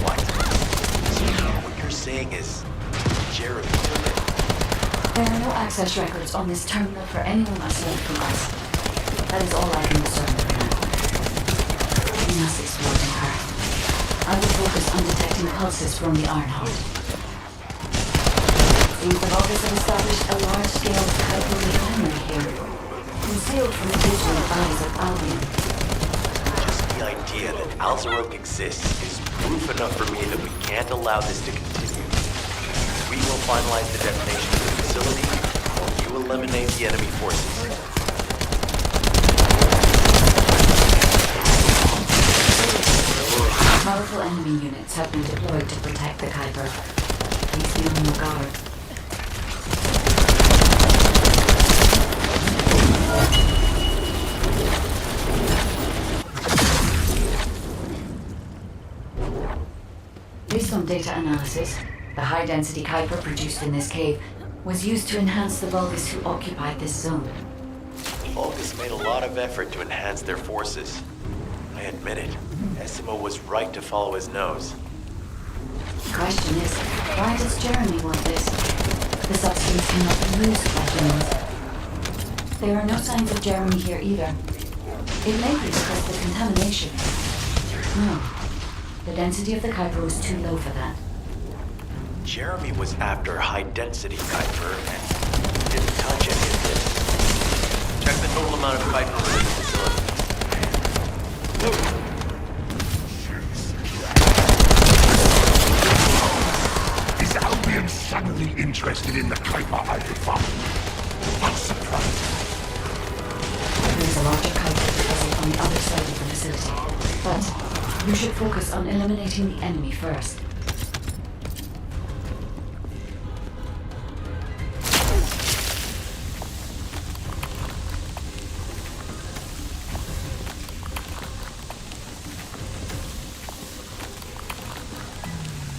What? So what you're saying is Jeremy took it? There are no access records on this terminal for anyone aside from us. That is all I can discern for now. We must explore the car. I will focus on detecting pulses from the Ironheart. Seems the Vulgus have established a large-scale Kuiper refinery here, concealed from the vigilant eyes of Albion. Just the idea that Alzaroke exists is proof enough for me that we can't allow this to continue. We will finalize the detonation of the facility, while you eliminate the enemy forces. Powerful enemy units have been deployed to protect the Kuiper. Please be on your guard. Based on data analysis, the high-density Kuiper produced in this cave was used to enhance the Vulgus who occupied this zone. Vulgus made a lot of effort to enhance their forces. I admit it. Essimo was right to follow his nose. The question is, why does Jeremy want this? The substance cannot be used by humans. There are no signs of Jeremy here either. It may be because of the contamination. No. The density of the Kuiper was too low for that. Jeremy was after high-density Kuiper and didn't touch any of this. Check the total amount of Kuiper within the facility. Is Albion suddenly interested in the Kuiper I found? How surprising. There is a larger Kuiper deposit on the other side of the facility, but you should focus on eliminating the enemy first.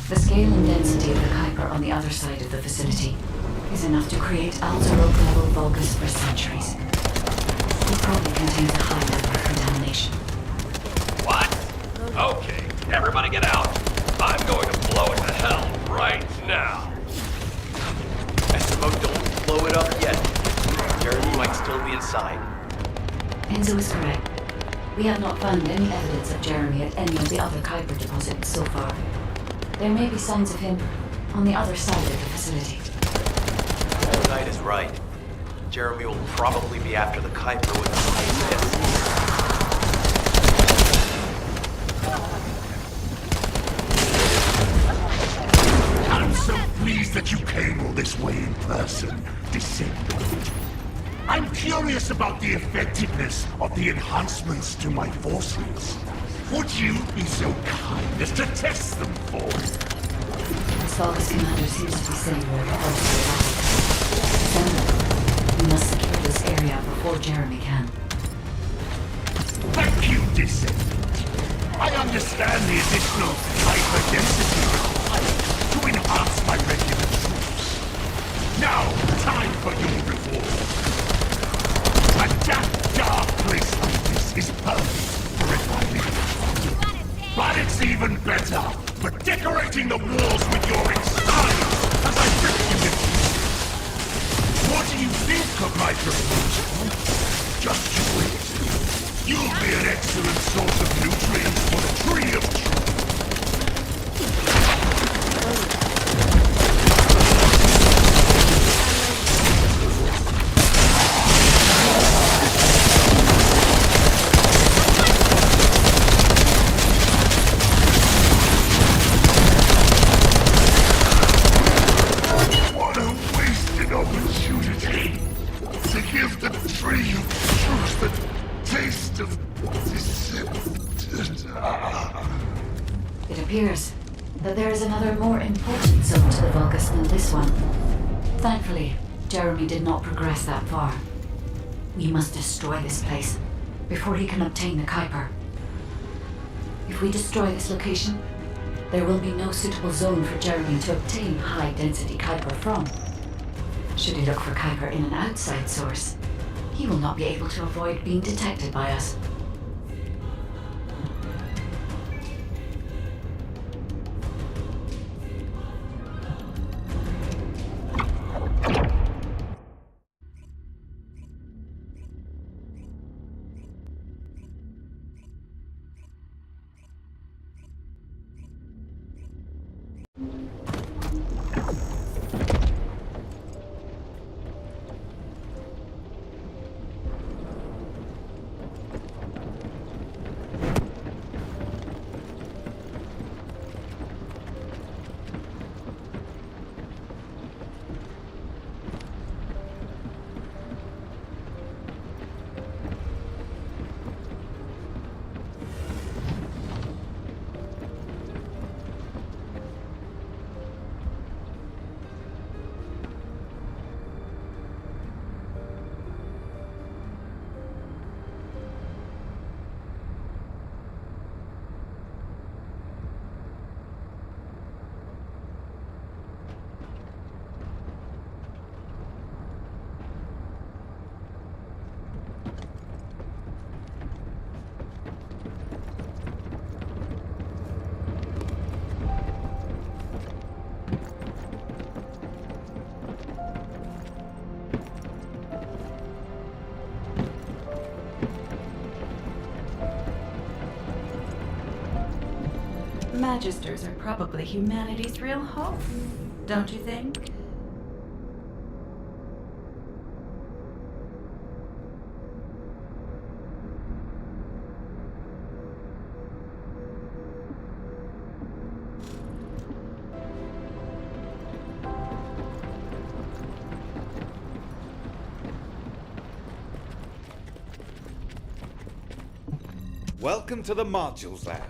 The scale and density of the Kuiper on the other side of the facility is enough to create Alzaroke-level Vulgus for centuries. It probably contains a high level of contamination. What? Okay, everybody get out. I'm going to blow it to hell right now. Essimo, don't blow it up yet. Jeremy might still be inside. Enzo is correct. We have not found any evidence of Jeremy at any of the other Kuiper deposits so far. There may be signs of him on the other side of the facility. The guide is right. Jeremy will probably be after the Kuiper with the highest density. I'm so pleased that you came all this way in person, Descendant. I'm curious about the effectiveness of the enhancements to my forces. Would you be so kind as to test them for me? This Vulgus commander seems to be saying we're close to the battle. We must secure this area before Jeremy can. Thank you, Descendant. I understand the additional Kuiper density required to enhance my regular troops. Now, time for your reward. A damp, dark place like this is perfect for refining. But it's even better for decorating the walls with your insides as I rip you into pieces. What do you think of my proposal? Just you wait. You'll be an excellent source of nutrients for the tree of truth. What a wasted opportunity to give the tree of truth the taste of Descendant. It appears that there is another more important zone to the Vulgus than this one. Thankfully, Jeremy did not progress that far. We must destroy this place before he can obtain the Kuiper. If we destroy this location, there will be no suitable zone for Jeremy to obtain high-density Kuiper from. Should he look for Kuiper in an outside source, he will not be able to avoid being detected by us. Magisters are probably humanity's real hope, don't you think? Welcome to the Modules Lab.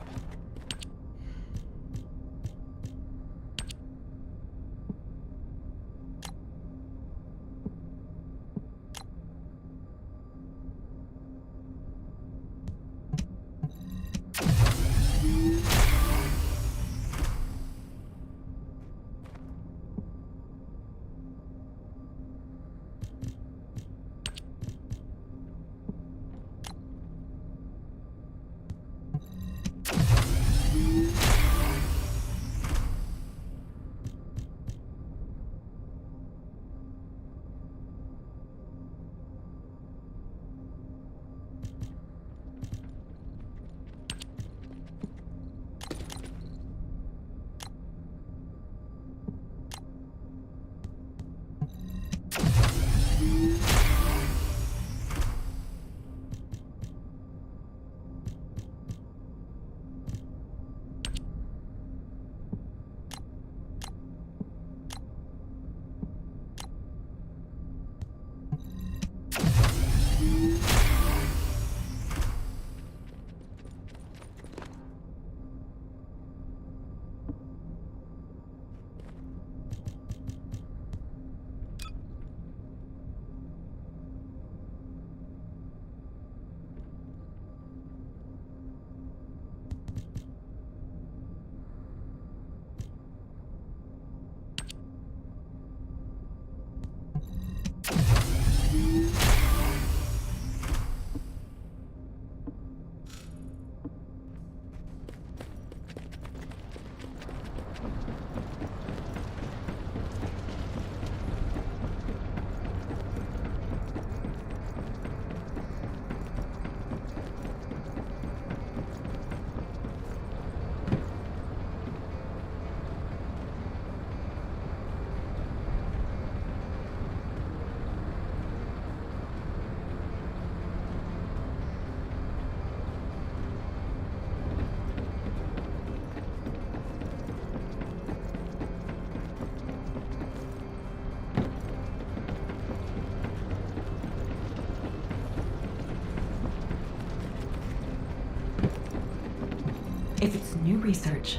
If it's new research,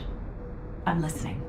I'm listening.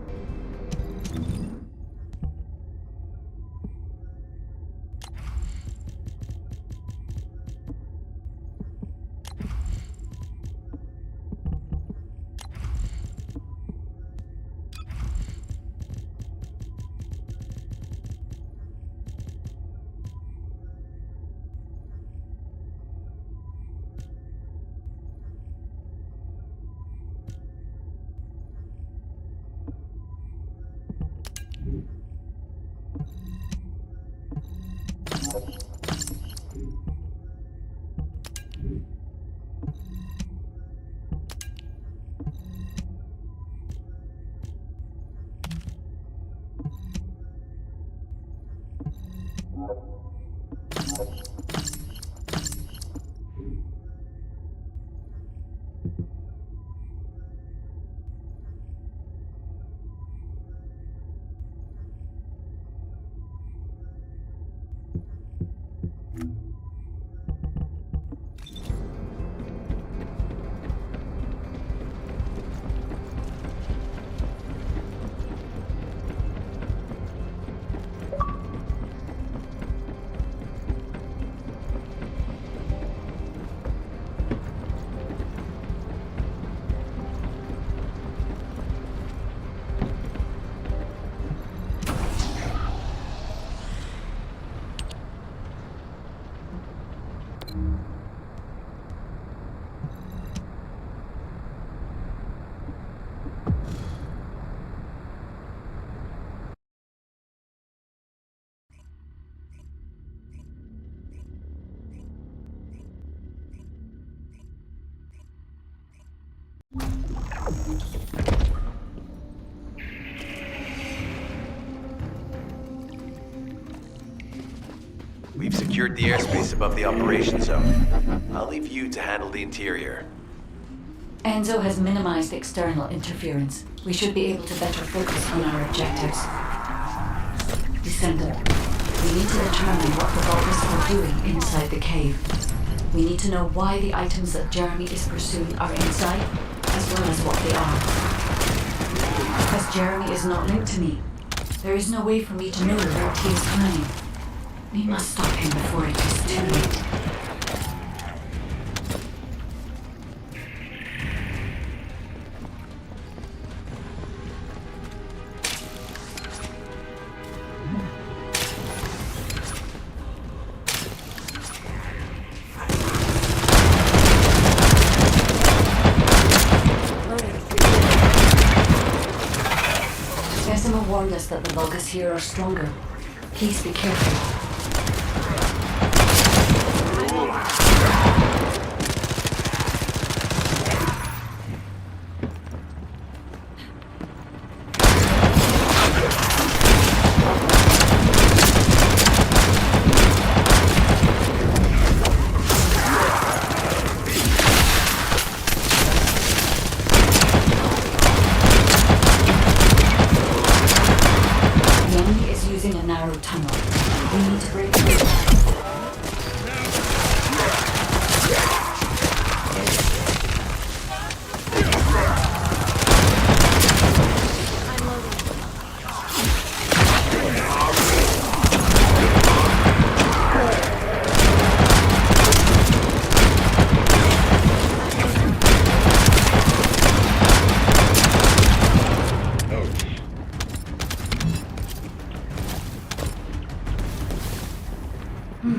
We've secured the airspace above the operation zone. I'll leave you to handle the interior. Enzo has minimized external interference. We should be able to better focus on our objectives. Descendant, we need to determine what the Vulgus are doing inside the cave. We need to know why the items that Jeremy is pursuing are inside, as well as what they are. As Jeremy is not linked to me, there is no way for me to know where he is planning. We must stop him before it is too late. Decima warned us that the Vulgus here are stronger. Please be careful.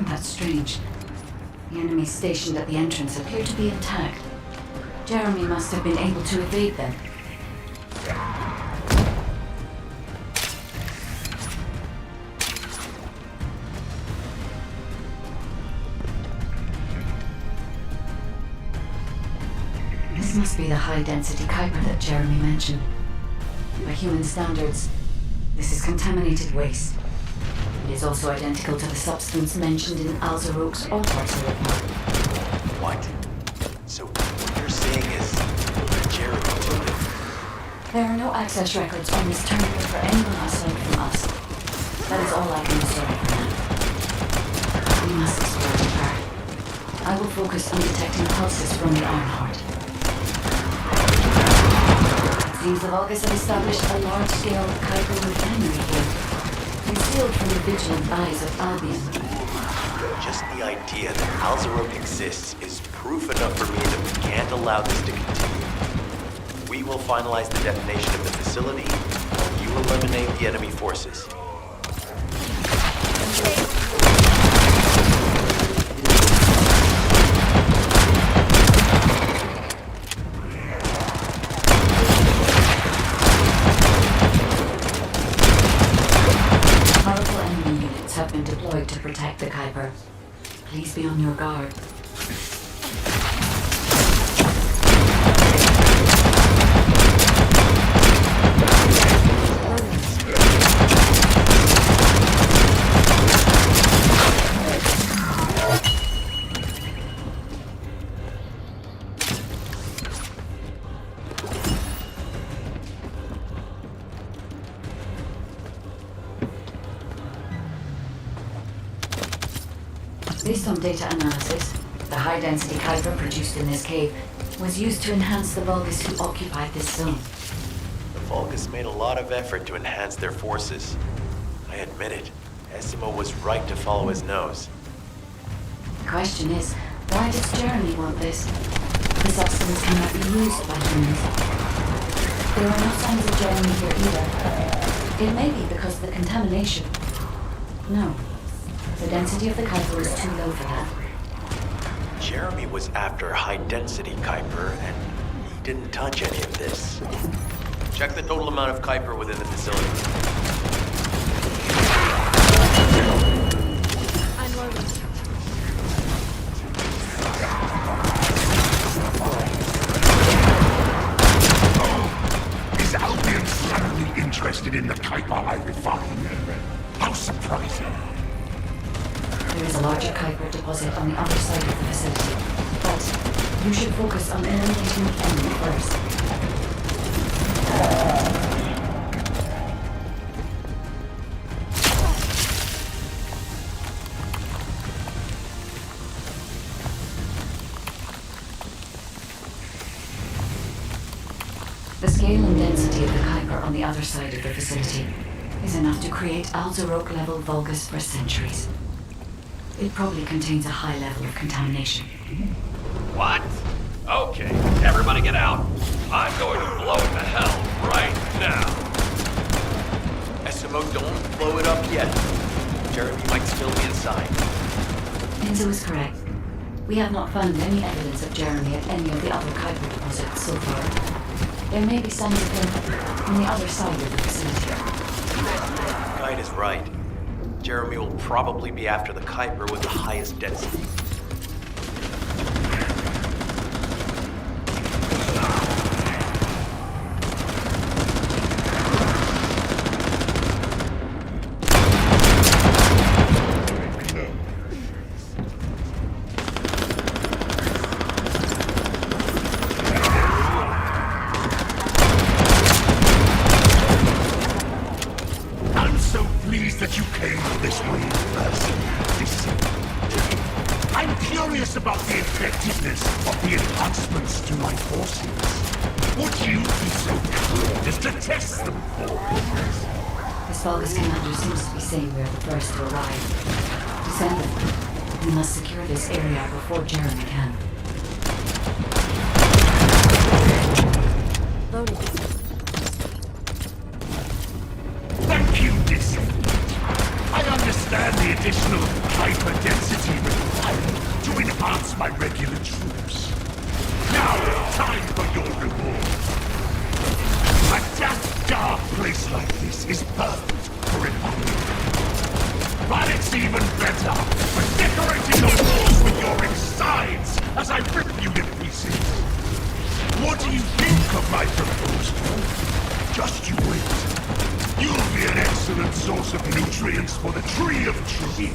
That's strange. The enemies stationed at the entrance appear to be intact. Jeremy must have been able to evade them. This must be the high-density Kuiper that Jeremy mentioned. By human standards, this is contaminated waste. It is also identical to the substance mentioned in Alzaroke's autopsy report. What? So what you're saying is Jeremy took it? There are no access records on this terminal for anyone aside from us. That is all I can discern for now. We must explore deeper. I will focus on detecting pulses from the Ironheart. Seems the Vulgus have established a large-scale Kuiper refinery here, concealed from the vigilant eyes of Albion. Just the idea that Alzarok exists is proof enough for me that we can't allow this to continue. We will finalize the detonation of the facility, while you eliminate the enemy forces. Powerful enemy units have been deployed to protect the Kuiper. Please be on your guard. Based on data analysis, the high-density Kuiper produced in this cave was used to enhance the Vulgus who occupied this zone. The Vulgus made a lot of effort to enhance their forces. I admit it. Essimo was right to follow his nose. The question is, why does Jeremy want this? The substance cannot be used by humans. There are no signs of Jeremy here either. It may be because of the contamination. No. The density of the Kuiper is too low for that. Jeremy was after high-density Kuiper, and he didn't touch any of this. Check the total amount of Kuiper within the facility. I'm loading. Is Albion suddenly interested in the Kuiper I refined? How surprising. There is a larger Kuiper deposit on the other side of the facility, but you should focus on eliminating the enemy first. The scale and density of the Kuiper on the other side of the facility is enough to create Alzarok-level Vulgus for centuries. It probably contains a high level of contamination. What? Okay, everybody get out. I'm going to blow it to hell right now. Essimo, don't blow it up yet. Jeremy might still be inside. Enzo is correct. We have not found any evidence of Jeremy at any of the other Kuiper deposits so far. There may be signs of him on the other side of the facility. Guide is right. Jeremy will probably be after the Kuiper with the highest density. That you came this way first. I'm curious about the effectiveness of the enhancements to my forces. Would you be so kind as to test them for me? This Vulgus commander seems to be saying we're the first to arrive. Descendant, we must secure this area before Jeremy can. Loading. Thank you, Descendant. I understand the additional hyper-density required to enhance my regular troops. Now, time for your reward. A dark place like this is perfect for refinement. But it's even better for decorating the walls with your insides as I rip you to pieces. What do you think of my proposal? Just you wait. You'll be an excellent source of nutrients for the Tree of Truth.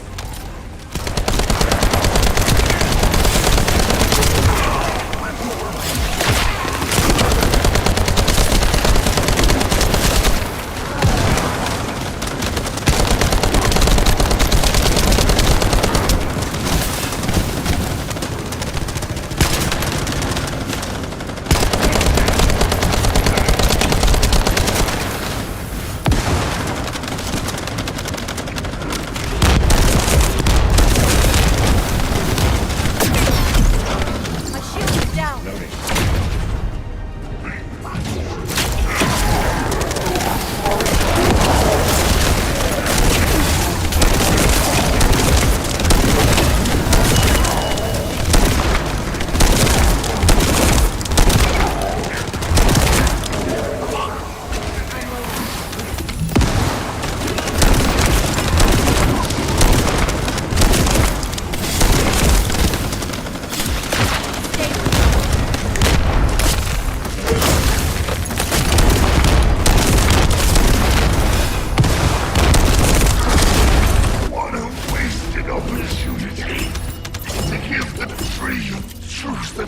you choose the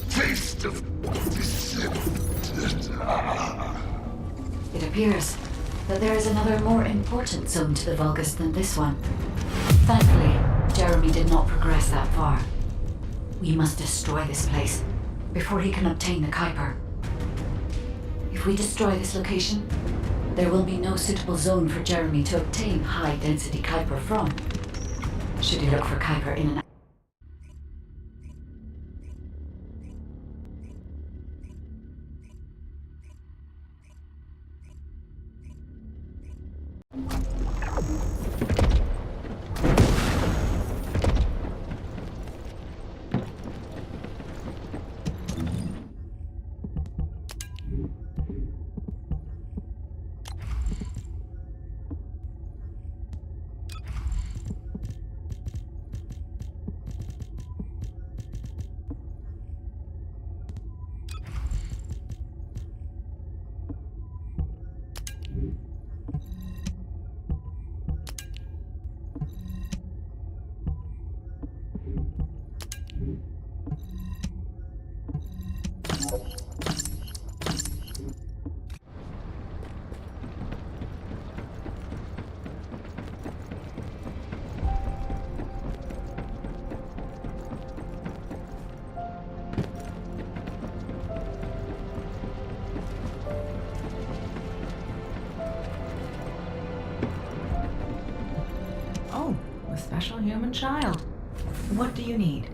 taste of Descendant. It appears that there is another more important zone to the Vulgus than this one. Thankfully, Jeremy did not progress that far. We must destroy this place before he can obtain the Kuiper. If we destroy this location, there will be no suitable zone for Jeremy to obtain high-density Kuiper from. Should he look for Kuiper in an Oh, a special human child. What do you need?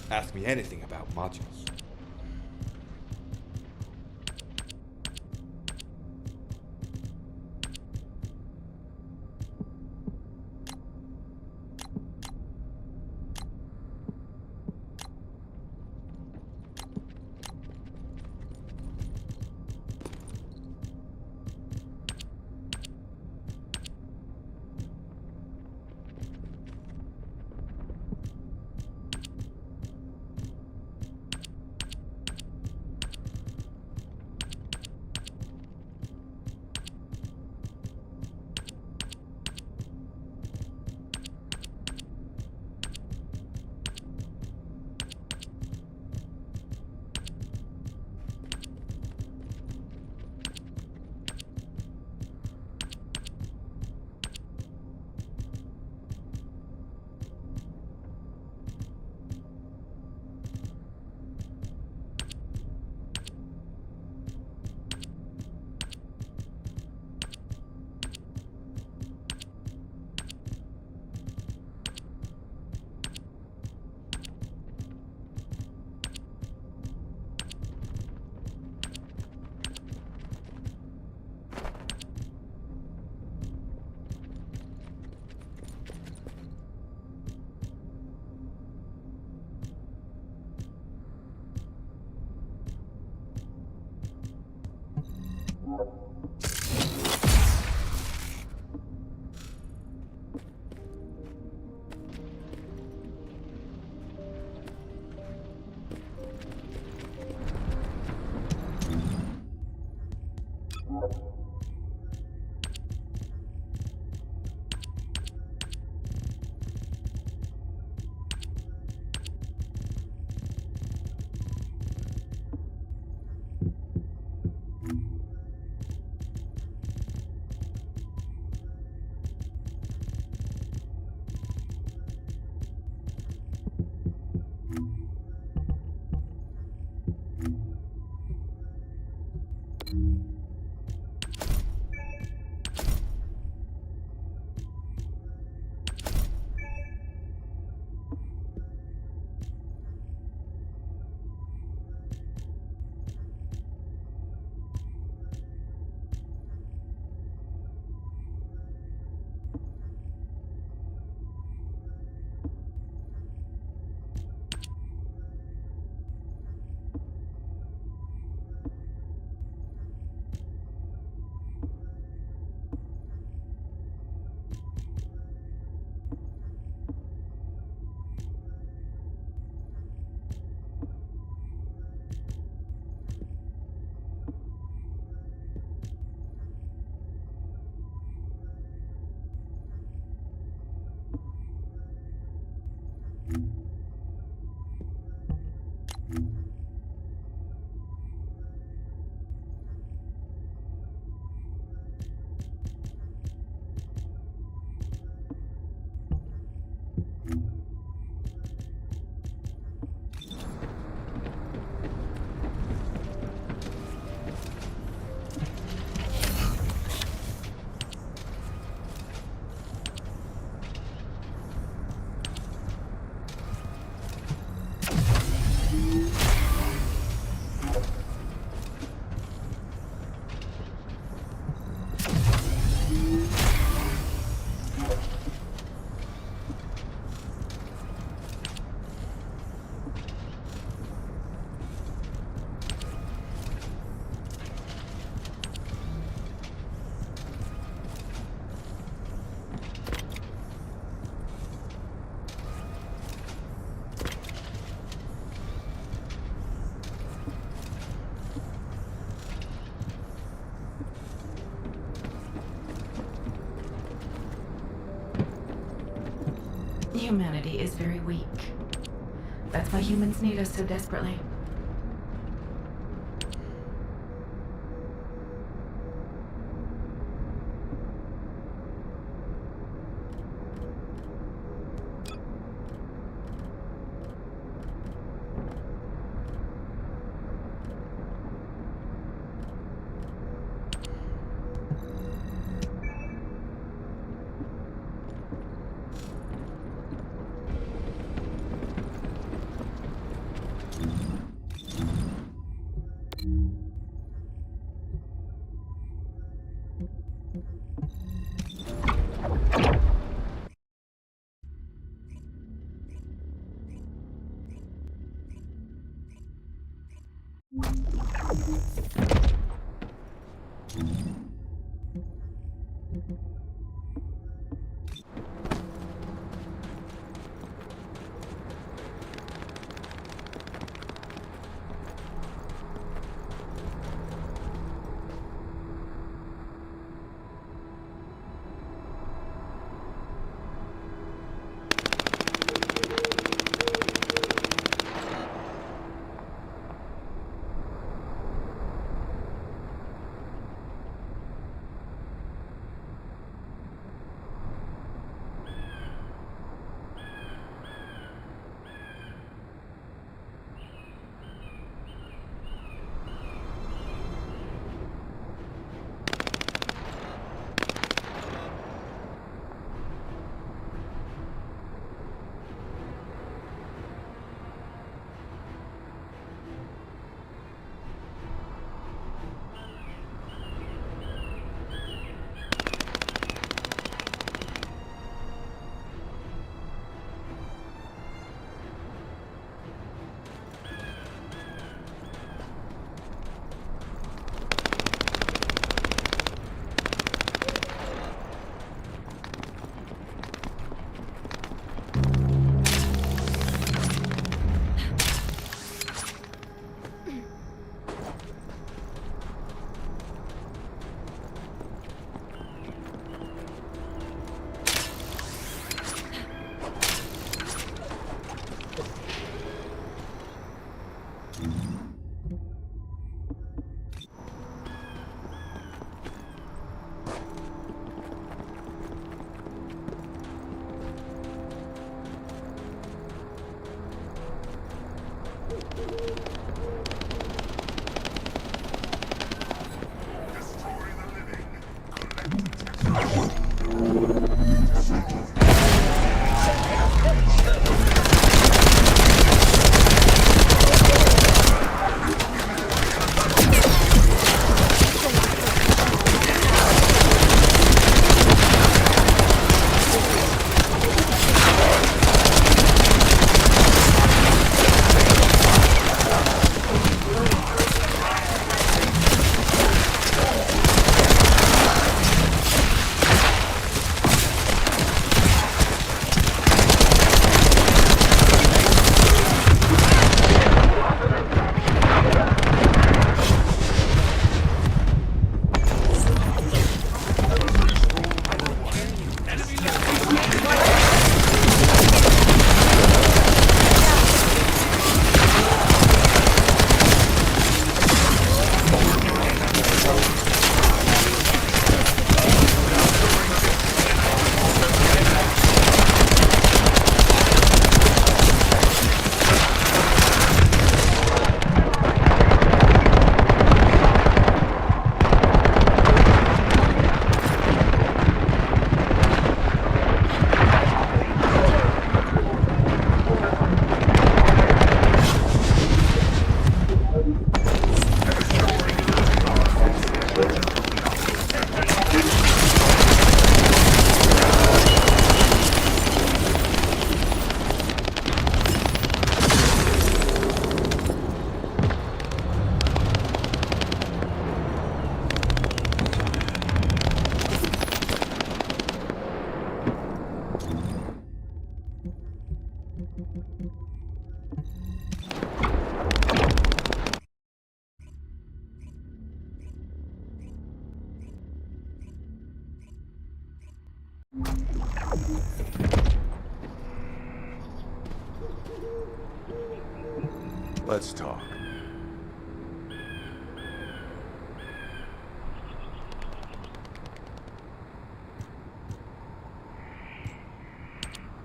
Ask me anything about modules. Humanity is very weak. That's why humans need us so desperately. Let's talk.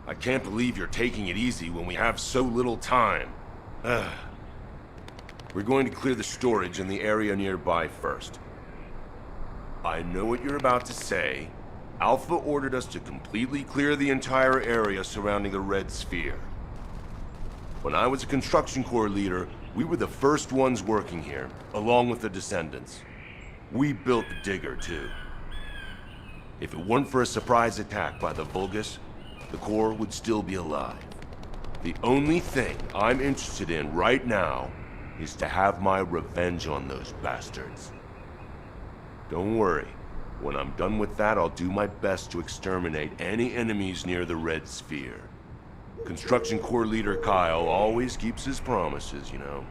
I can't believe you're taking it easy when we have so little time. We're going to clear the storage in the area nearby first. I know what you're about to say. Alpha ordered us to completely clear the entire area surrounding the Red Sphere. When I was a construction corps leader, we were the first ones working here, along with the Descendants. We built the digger, too. If it weren't for a surprise attack by the Vulgus, the Corps would still be alive. The only thing I'm interested in right now is to have my revenge on those bastards. Don't worry. When I'm done with that, I'll do my best to exterminate any enemies near the Red Sphere. Construction Corps leader Kyle always keeps his promises, you know.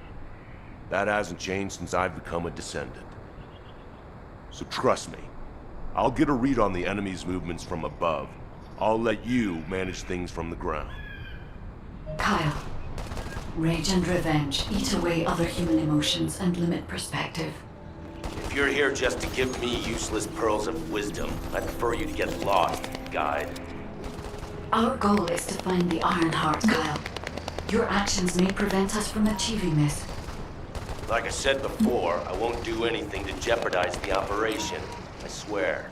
That hasn't changed since I've become a Descendant. So trust me, I'll get a read on the enemy's movements from above. I'll let you manage things from the ground. Kyle, rage and revenge eat away other human emotions and limit perspective. If you're here just to give me useless pearls of wisdom, I'd prefer you to get lost, guide. Our goal is to find the Ironheart, Kyle. Your actions may prevent us from achieving this. Like I said before, I won't do anything to jeopardize the operation. I swear.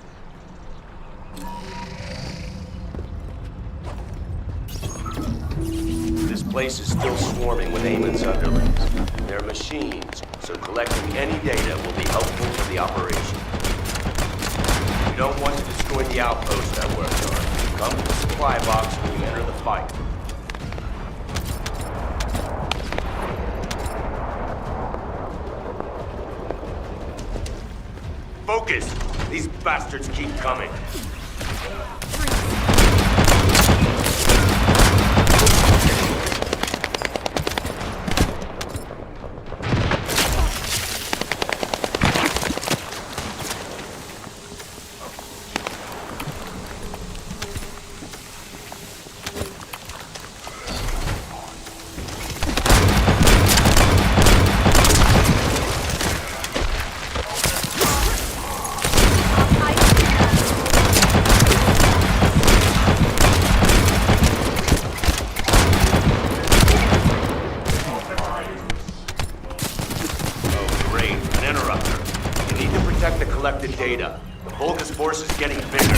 This place is still swarming with Eamon's underlings. They're machines, so collecting any data will be helpful for the operation. You don't want to destroy the outpost I worked on. Come to the supply box when you enter the fight. Focus! These bastards keep coming. Volga's force is getting bigger.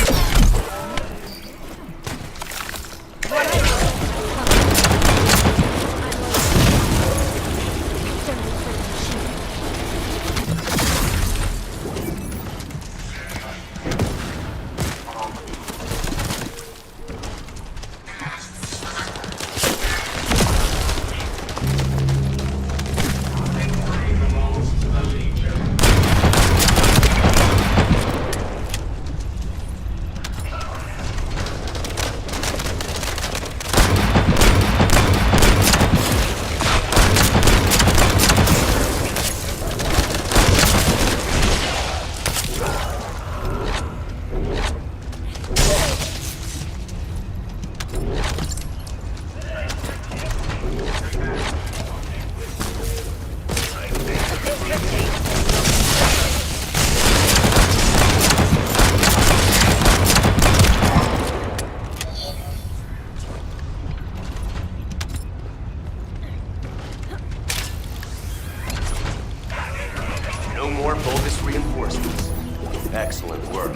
No more bogus reinforcements. Excellent work.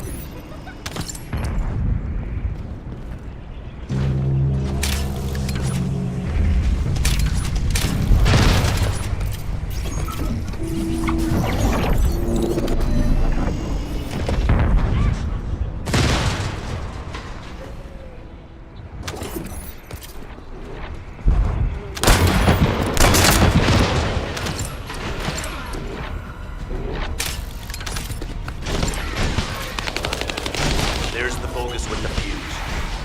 There's the bogus with the fuse.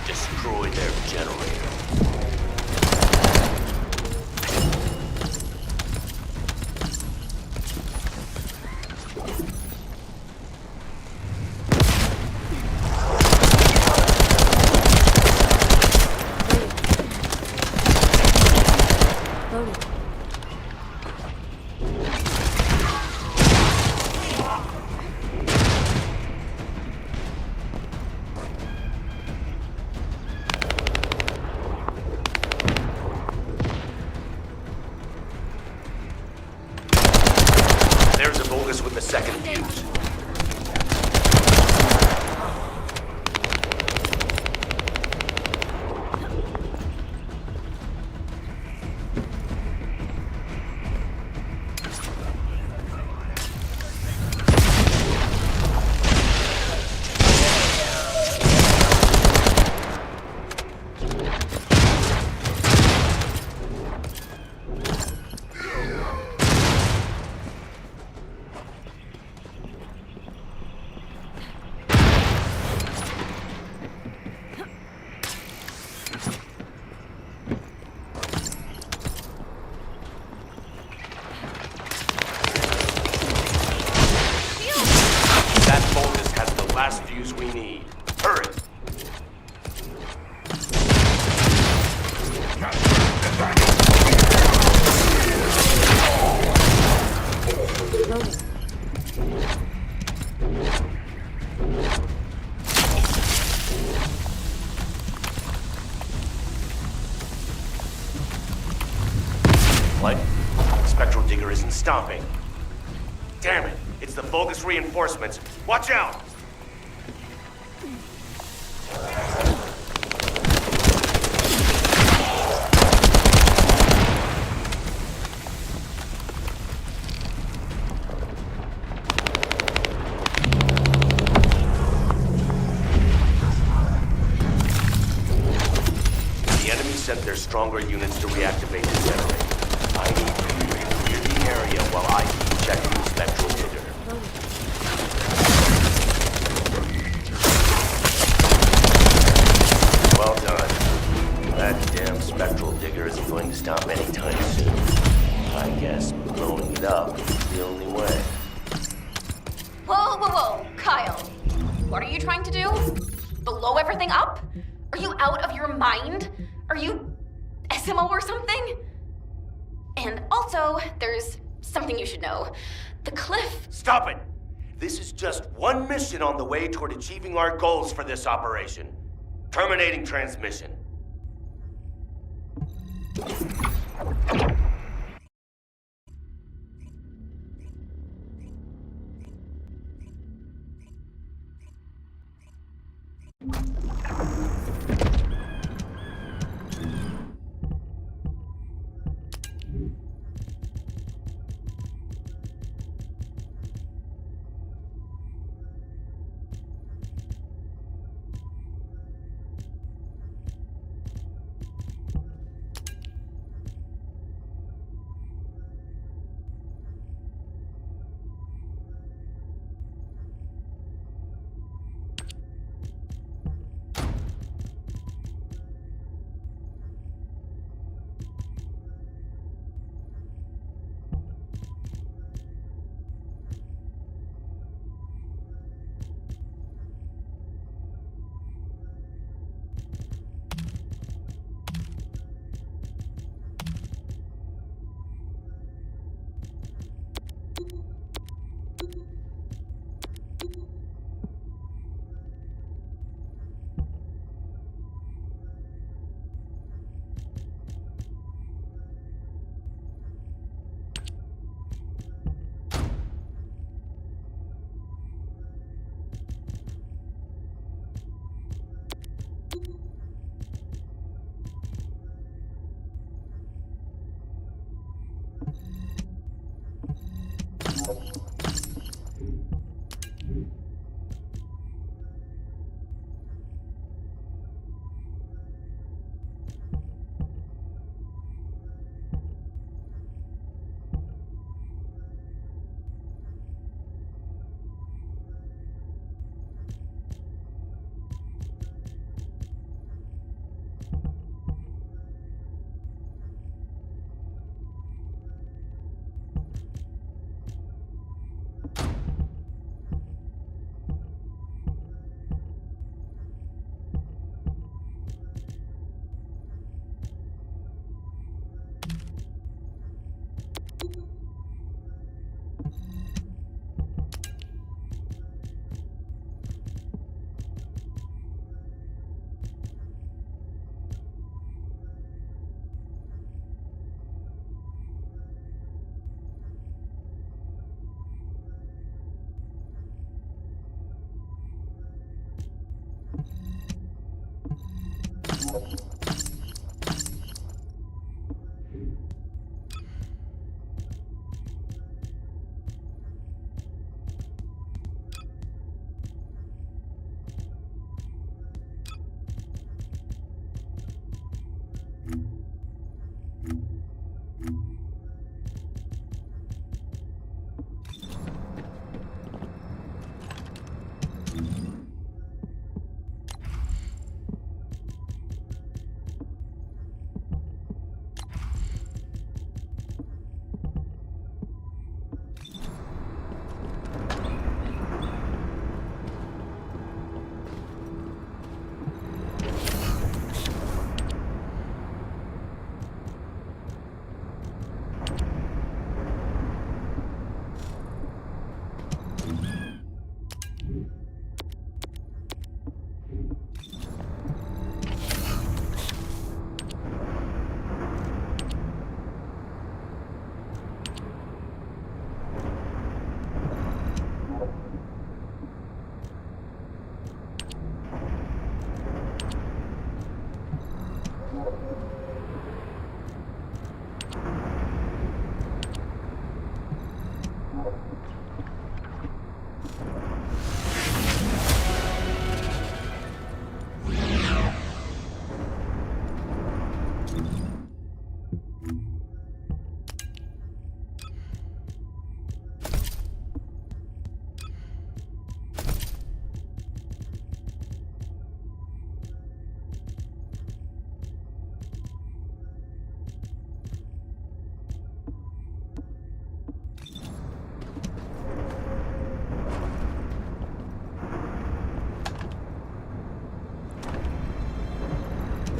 Destroy their generator. Loading. There's a bogus with the second fuse. That bogus has the last fuse we need. Hurry! Loading. What? Spectral Digger isn't stopping. Damn it! It's the bogus reinforcements. Watch out! The enemy sent their stronger units to reactivate the generator. I need you to clear the area while I keep checking the Spectral Digger. Well done. That damn Spectral Digger isn't going to stop anytime soon. I guess blowing it up is the only way. Whoa, whoa, whoa, Kyle. What are you trying to do? Blow everything up? Are you out of your mind? Are you SMO or something? And also, there's something you should know. The cliff. Stop it! This is just one mission on the way toward achieving our goals for this operation. Terminating transmission.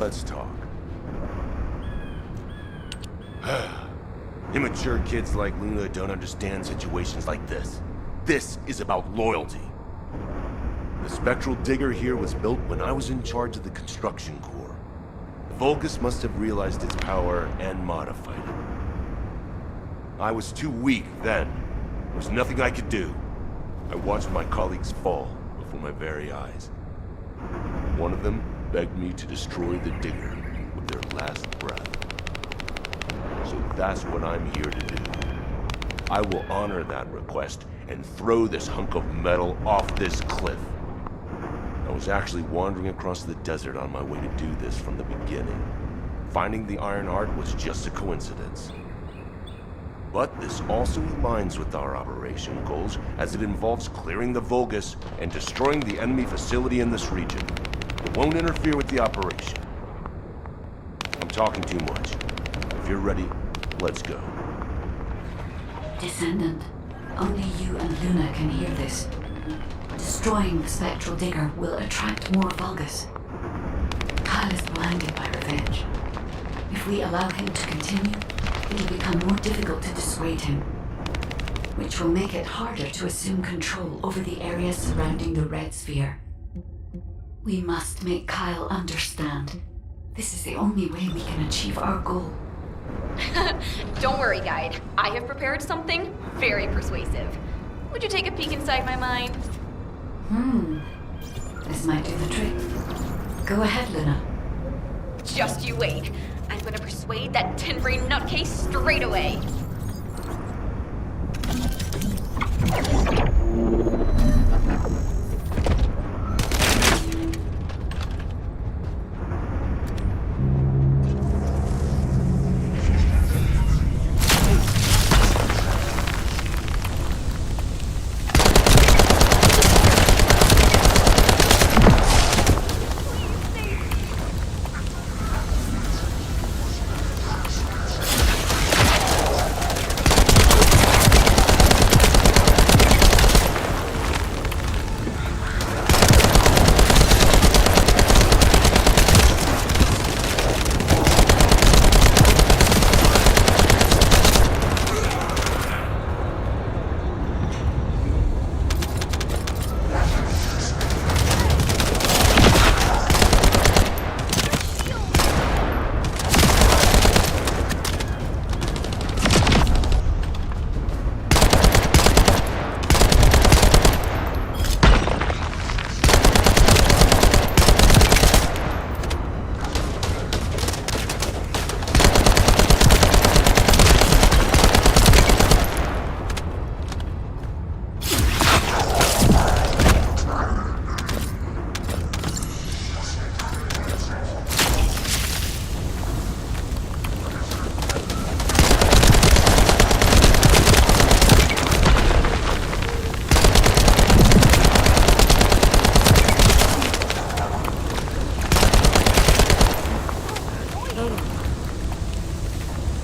Let's talk. Immature kids like Luna don't understand situations like this. This is about loyalty. The spectral digger here was built when I was in charge of the construction corps. Vulgus must have realized its power and modified it. I was too weak then. There was nothing I could do. I watched my colleagues fall before my very eyes. One of them begged me to destroy the digger with their last breath. So that's what I'm here to do. I will honor that request and throw this hunk of metal off this cliff. I was actually wandering across the desert on my way to do this from the beginning. Finding the Iron Heart was just a coincidence. But this also aligns with our operation goals, as it involves clearing the Vulgus and destroying the enemy facility in this region. It won't interfere with the operation. I'm talking too much. If you're ready, let's go. Descendant, only you and Luna can hear this. Destroying the spectral digger will attract more Vulgus. Kyle is blinded by revenge. If we allow him to continue, it'll become more difficult to dissuade him, which will make it harder to assume control over the areas surrounding the Red Sphere. We must make Kyle understand. This is the only way we can achieve our goal. Don't worry, Guide. I have prepared something very persuasive. Would you take a peek inside my mind? This might do the trick. Go ahead, Luna. Just you wait. I'm gonna persuade that tin-brain nutcase straight away.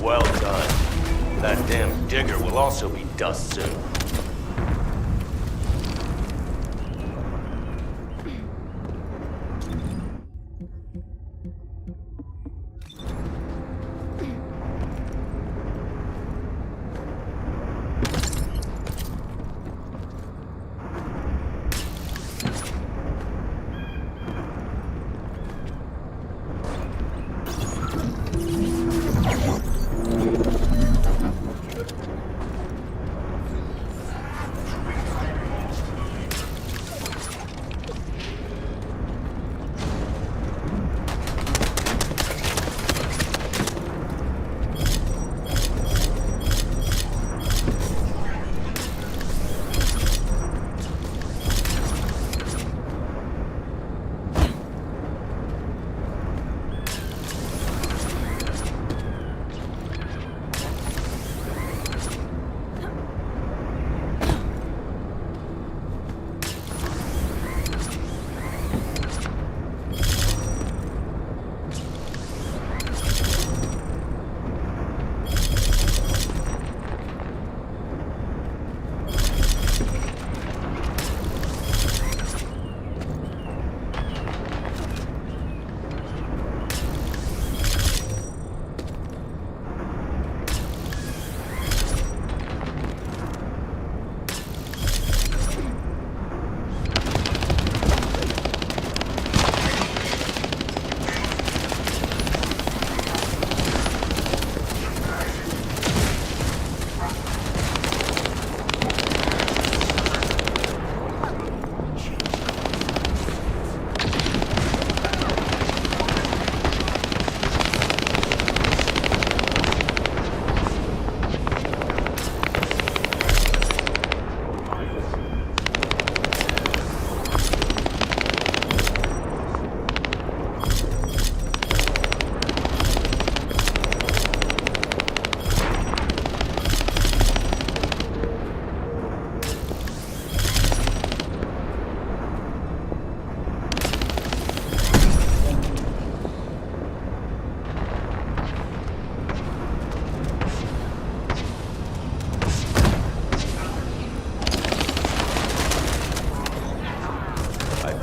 Well done. That damn digger will also be dust soon.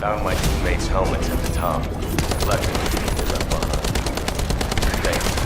Found my teammates' helmets at the top. Left them. They left behind. Thanks.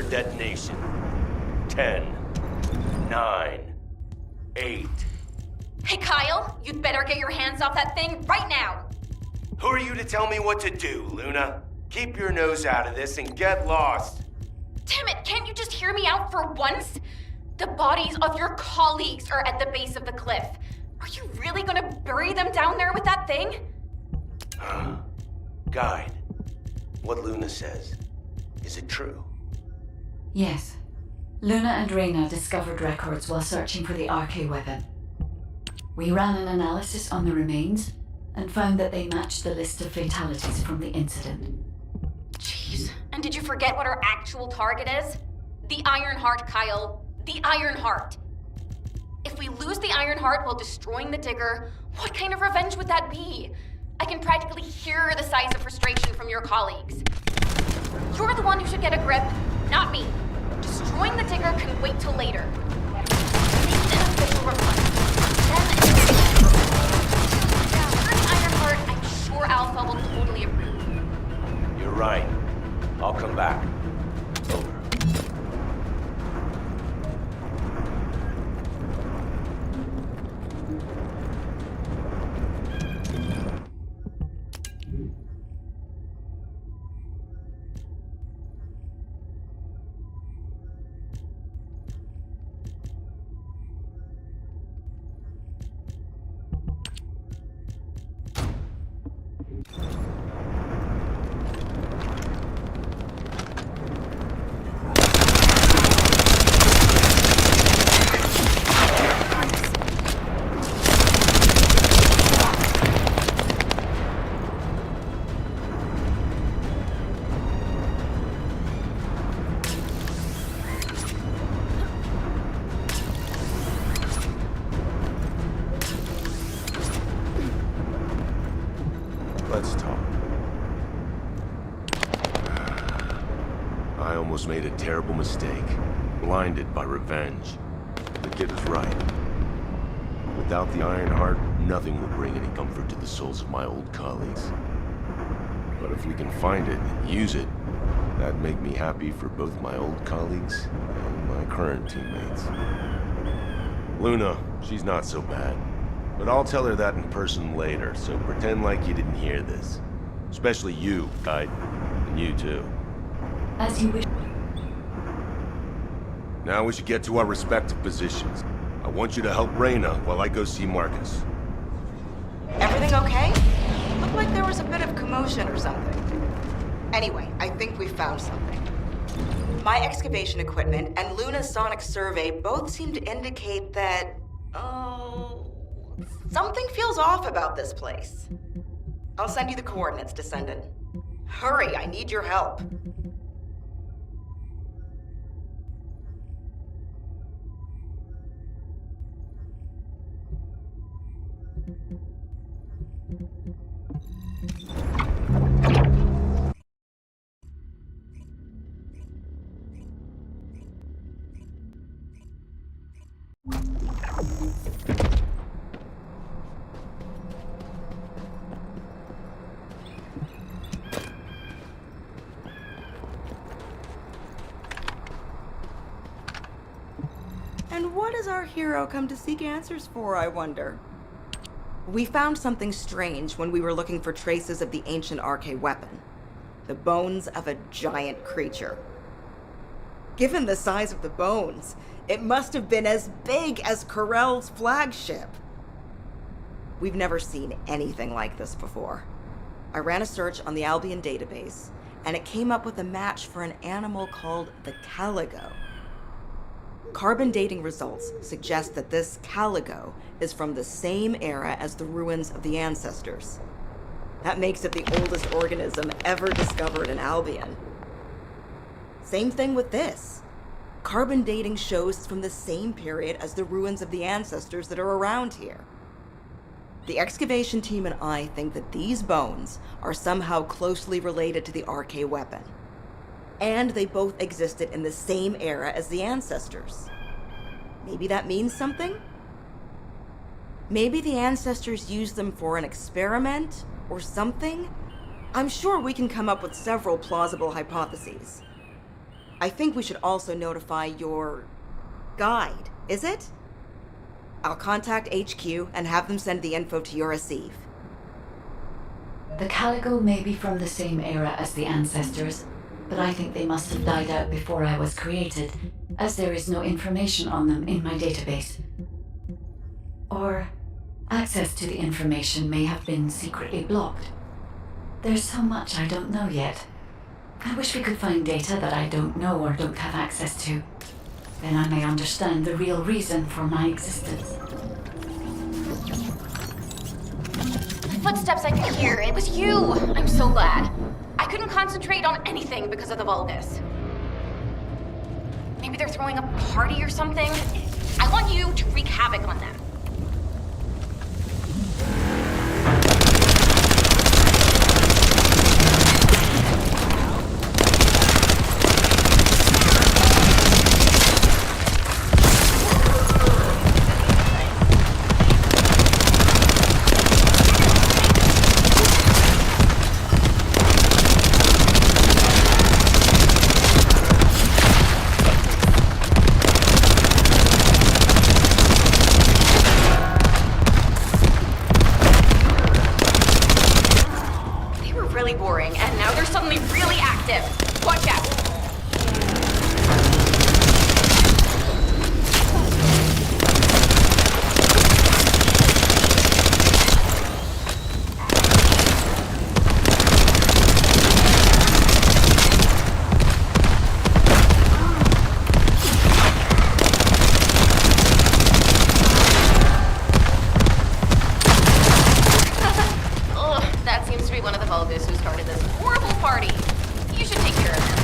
Detonation. 10, 9, 8. Hey, Kyle, you'd better get your hands off that thing right now. Who are you to tell me what to do, Luna? Keep your nose out of this and get lost. Damn it, can't you just hear me out for once? The bodies of your colleagues are at the base of the cliff. Are you really gonna bury them down there with that thing? Guide, what Luna says, is it true? Yes. Luna and Reyna discovered records while searching for the RK weapon. We ran an analysis on the remains and found that they matched the list of fatalities from the incident. Jeez. And did you forget what our actual target is? The Ironheart, Kyle. The Iron Heart. If we lose the Iron Heart while destroying the Digger, what kind of revenge would that be? I can practically hear the sighs of frustration from your colleagues. You're the one who should get a grip, not me. Destroying the Digger can wait till later. Make an official request. Then after the Iron Heart, I'm sure Alpha will totally approve. You're right. I'll come back. Over. Let's talk. I almost made a terrible mistake. Blinded by revenge. The kid is right. Without the Iron Heart, nothing will bring any comfort to the souls of my old colleagues. But if we can find it and use it, that'd make me happy for both my old colleagues and my current teammates. Luna, she's not so bad. But I'll tell her that in person later, so pretend like you didn't hear this. Especially you, Kite. And you too. As you wish. Now we should get to our respective positions. I want you to help Reyna while I go see Marcus. Everything okay? Looked like there was a bit of commotion or something. Anyway, I think we found something. My excavation equipment and Luna's sonic survey both seem to indicate that... something feels off about this place. I'll send you the coordinates, Descendant. Hurry, I need your help. And what does our hero come to seek answers for, I wonder? We found something strange when we were looking for traces of the ancient RK weapon. The bones of a giant creature. Given the size of the bones, it must have been as big as Corell's flagship. We've never seen anything like this before. I ran a search on the Albion database, and it came up with a match for an animal called the caligo. Carbon dating results suggest that this caligo is from the same era as the ruins of the ancestors. That makes it the oldest organism ever discovered in Albion. Same thing with this. Carbon dating shows it's from the same period as the ruins of the ancestors that are around here. The excavation team and I think that these bones are somehow closely related to the RK weapon. And they both existed in the same era as the ancestors. Maybe that means something? Maybe the ancestors used them for an experiment or something? I'm sure we can come up with several plausible hypotheses. I think we should also notify your guide, is it? I'll contact HQ and have them send the info to your receive. The caligo may be from the same era as the ancestors, but I think they must have died out before I was created, as there is no information on them in my database. Or access to the information may have been secretly blocked. There's so much I don't know yet. I wish we could find data that I don't know or don't have access to. Then I may understand the real reason for my existence. Footsteps I could hear. It was you. I'm so glad. I couldn't concentrate on anything because of the Vulgus. Maybe Maybe they're throwing a party or something. I want you to wreak havoc on them. Boring, and now they're suddenly really active. Watch out. That seems to be one of the Vulgus who started this horrible party. You should take care of him.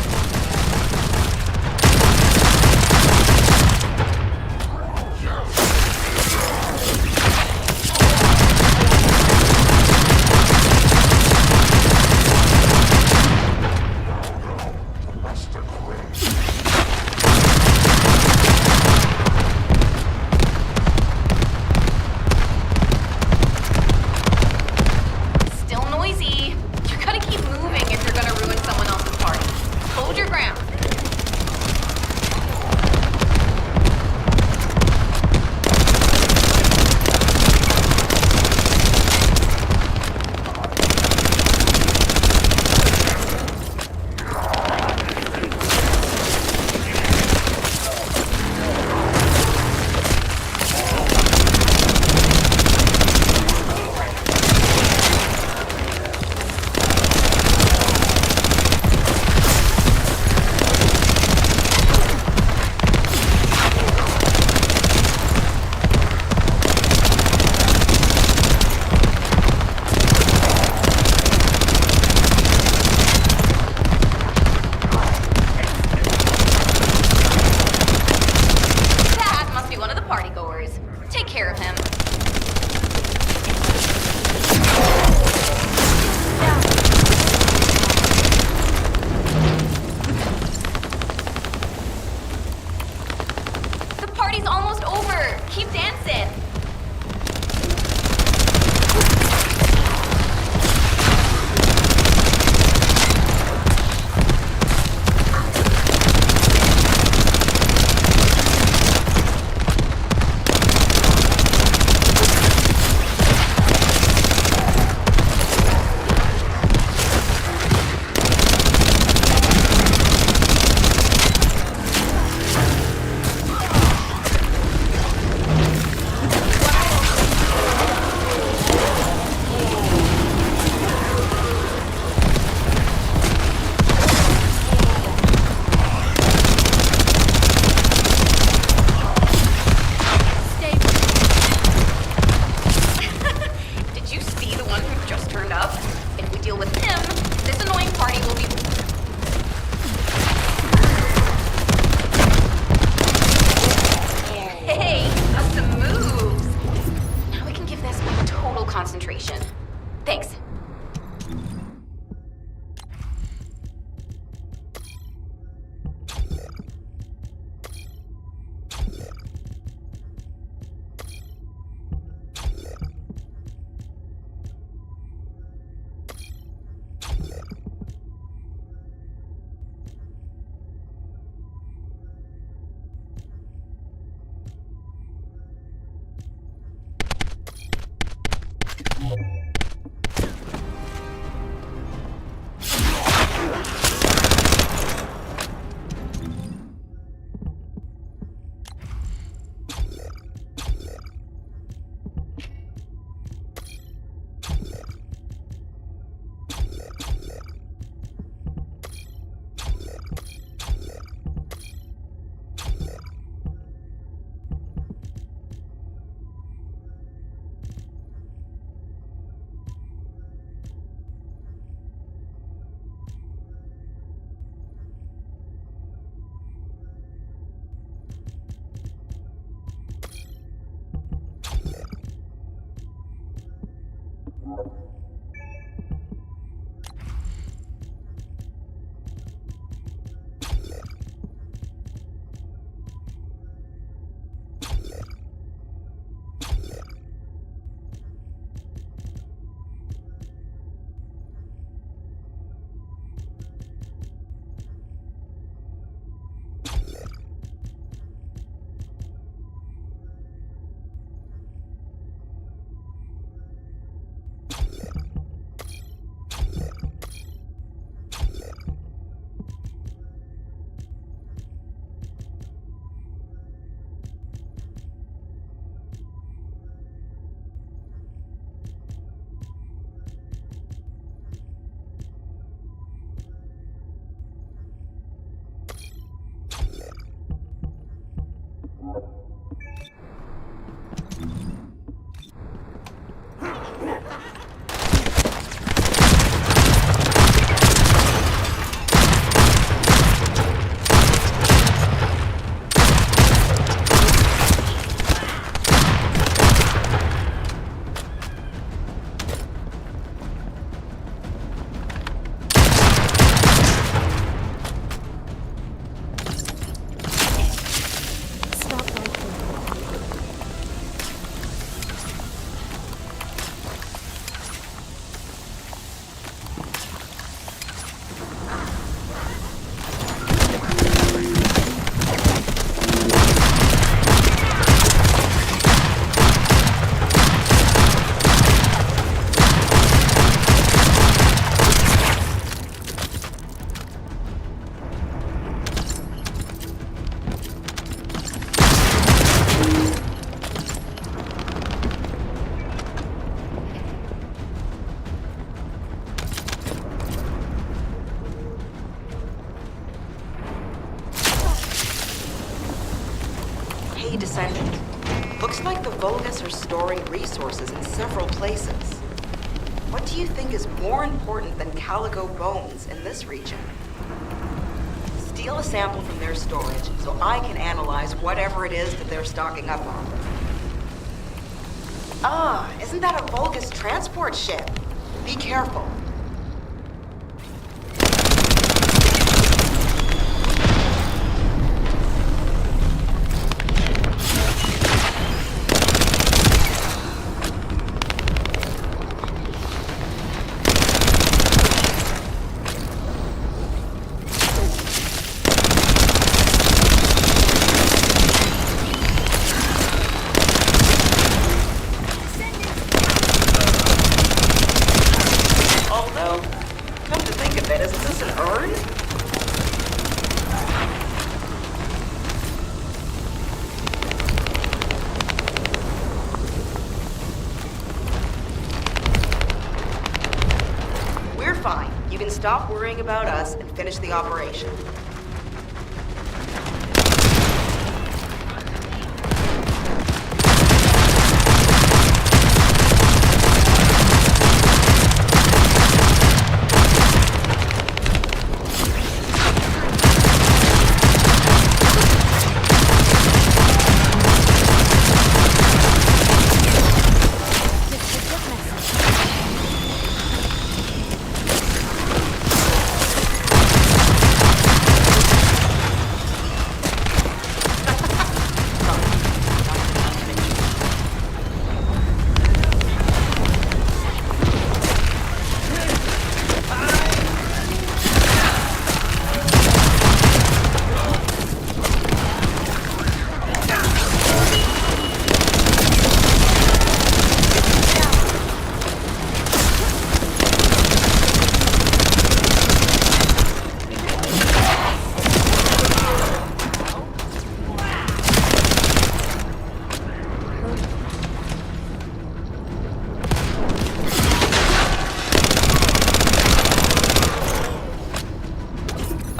Hey, Descendant. Looks like the Vulgus are storing resources in several places. What do you think is more important than calico bones in this region? Steal a sample from their storage so I can analyze whatever it is that they're stocking up on. Ah, isn't that a Vulgus transport ship? Be careful. Fine. You can stop worrying about us and finish the operation.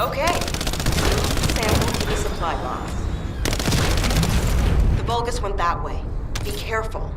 Okay. Sample to the supply box. The Vulgus went that way. Be careful.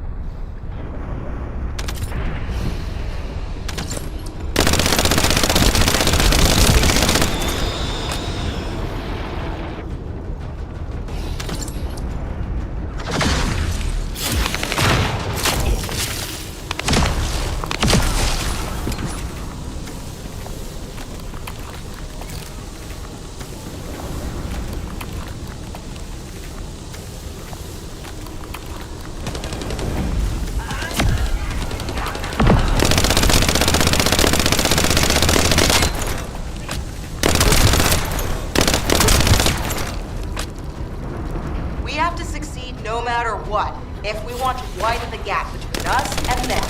We have to succeed no matter what, if we want to widen the gap between us and them.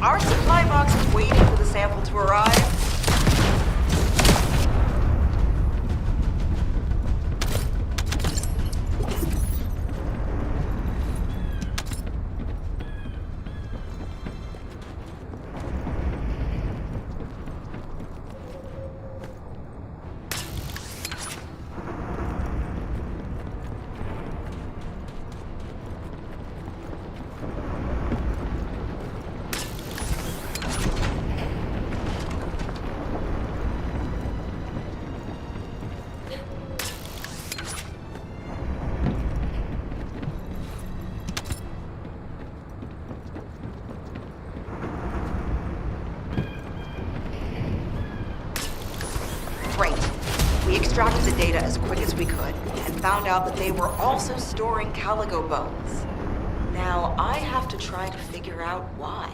Our supply box is waiting for the sample to arrive. We extracted the data as quick as we could, and found out that they were also storing calico bones. Now I have to try to figure out why.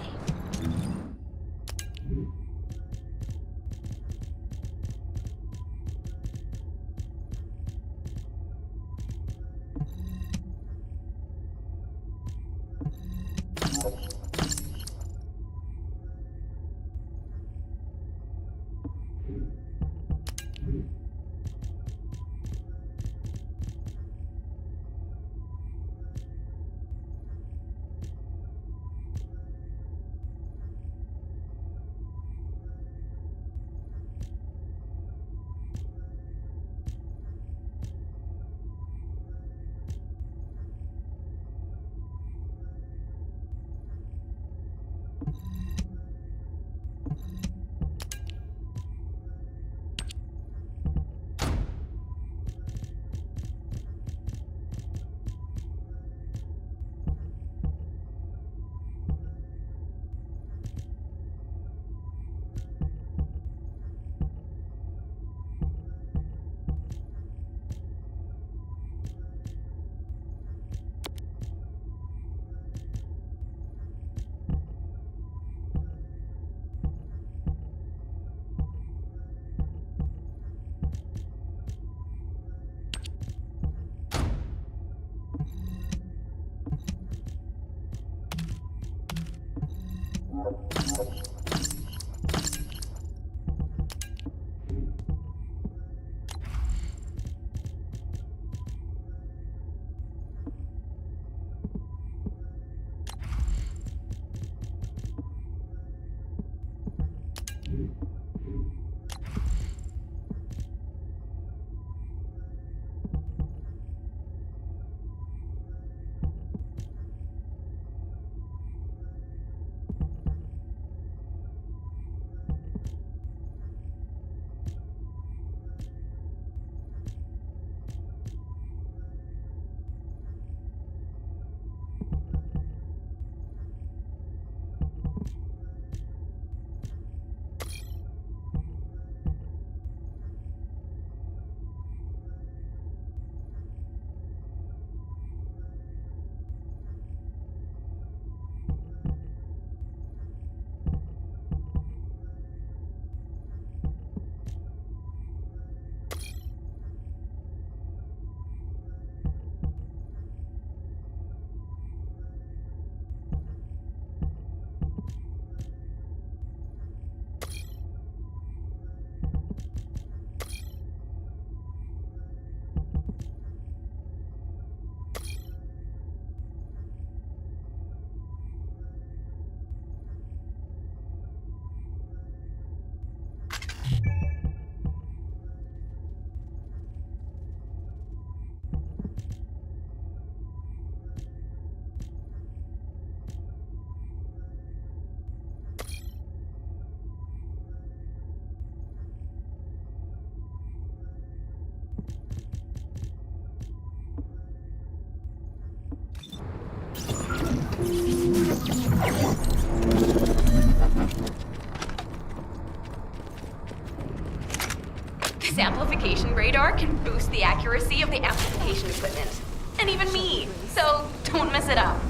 This amplification radar can boost the accuracy of the amplification equipment. And even me, so don't mess it up.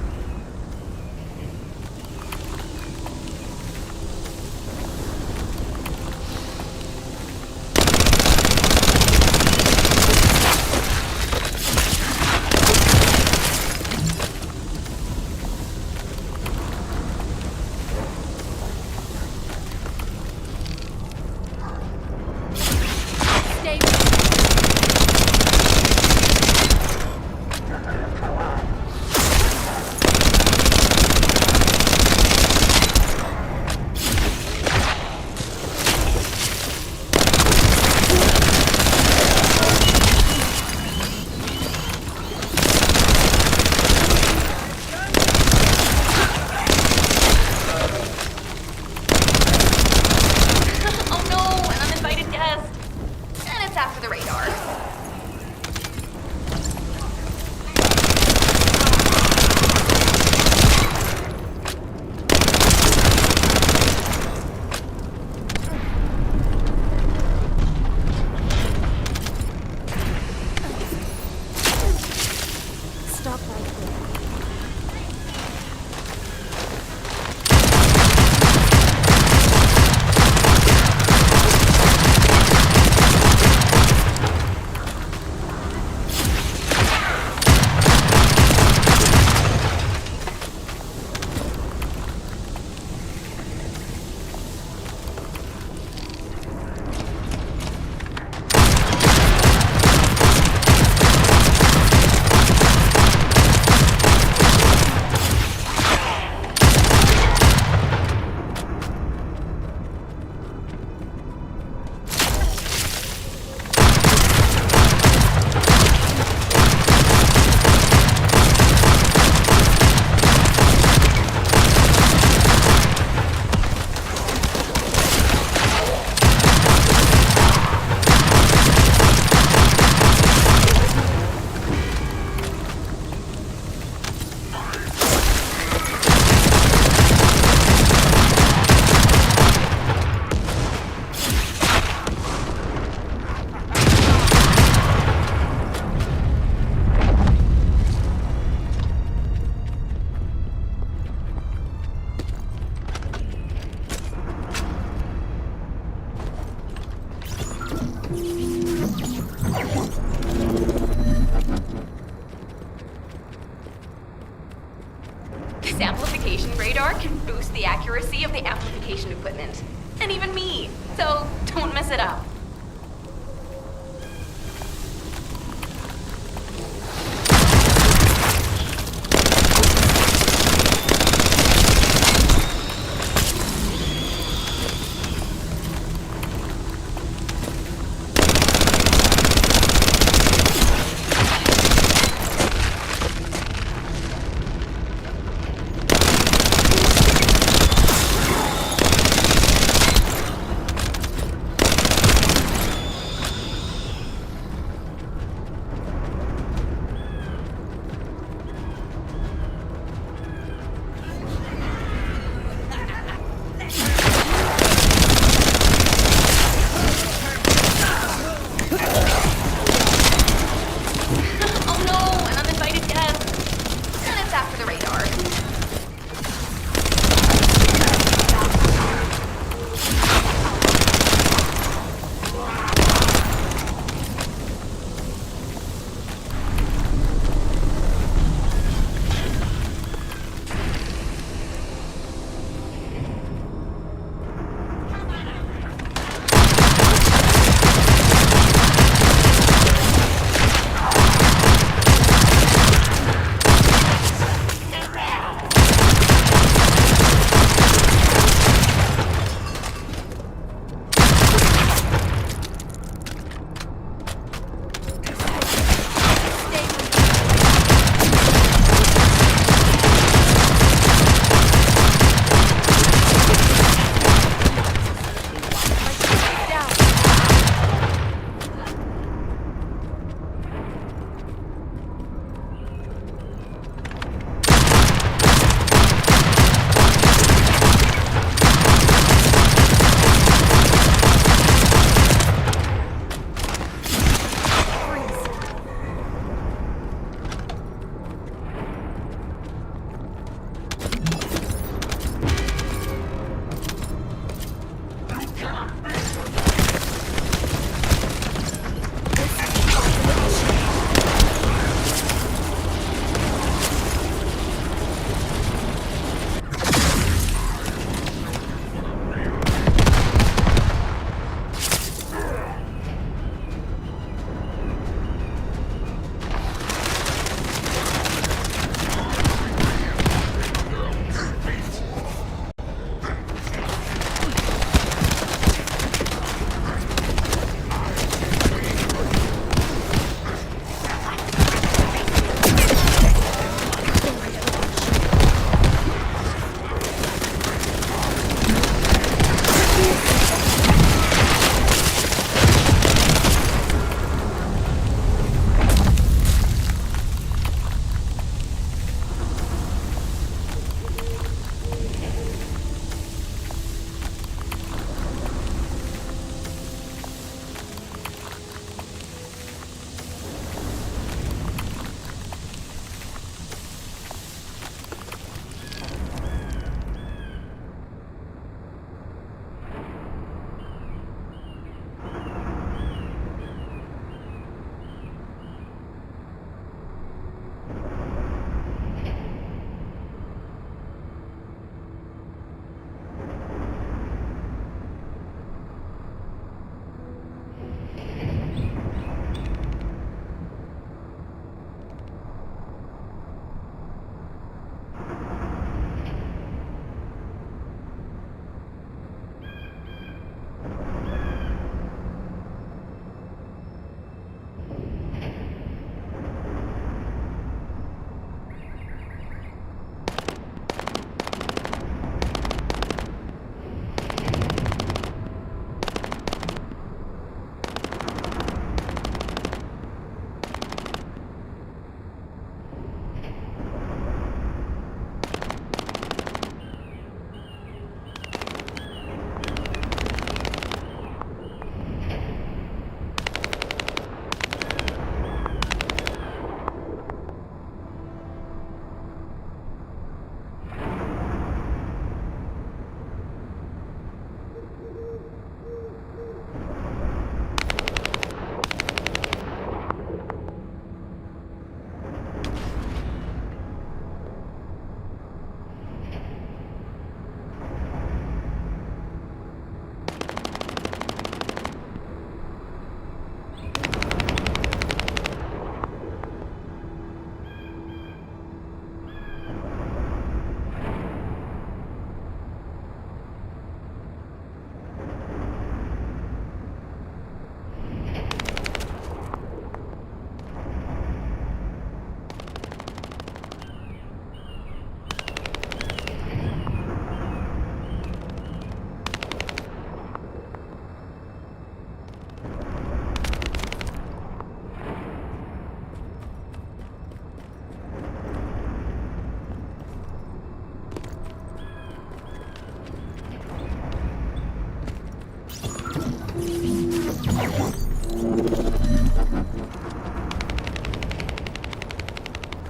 accuracy of the amplification equipment. And even me. So don't mess it up.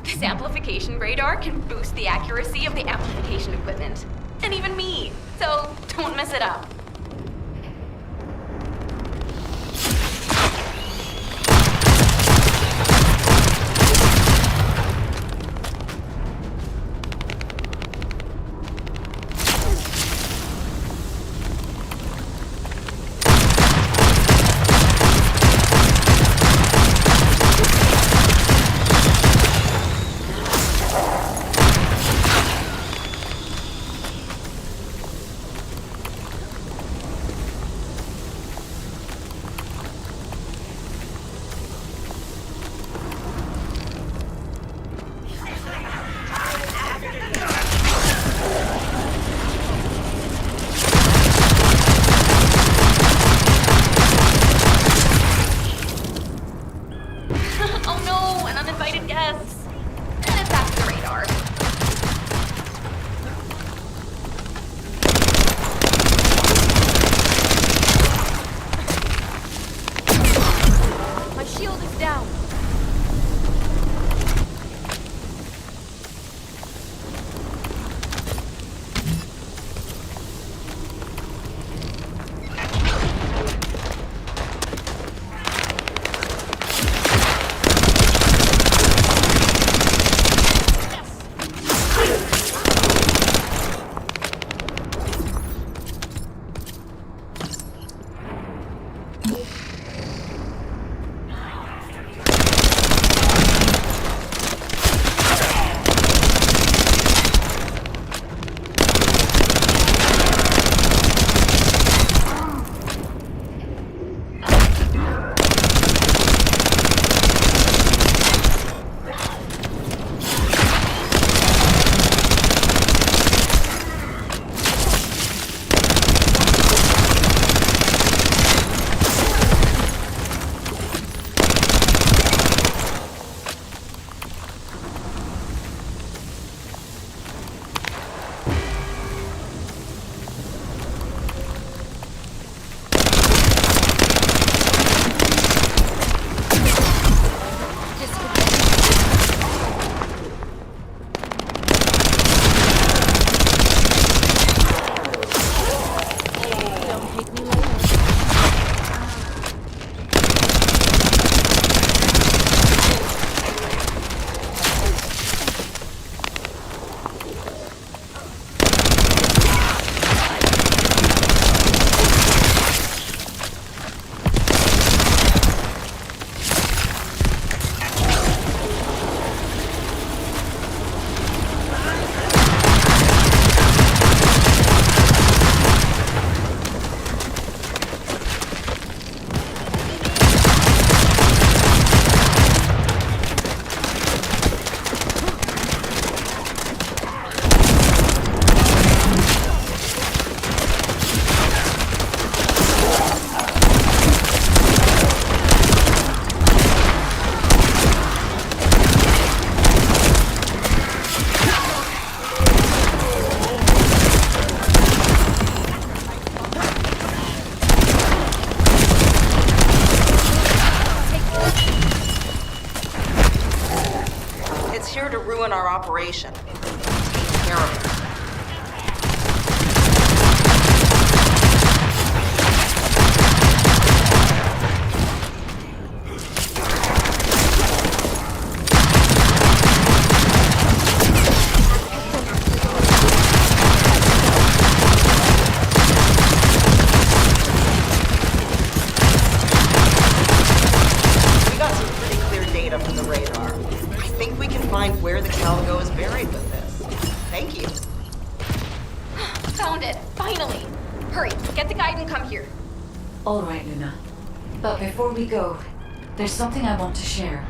This amplification radar can boost the accuracy of the amplification equipment. And even me. So don't mess it up. operation. Take care of it. All right, Luna. But before we go, there's something I want to share.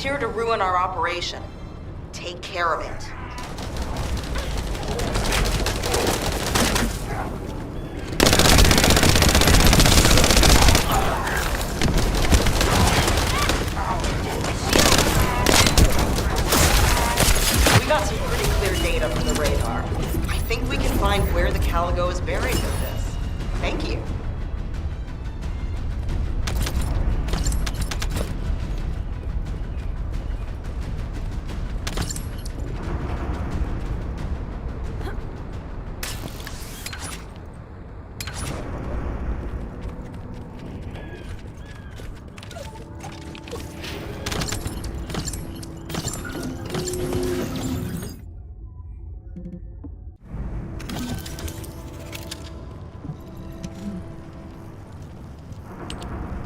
here to ruin our operation. Take care of it. We got some pretty clear data from the radar. I think we can find where the Caligo is buried with this. Thank you.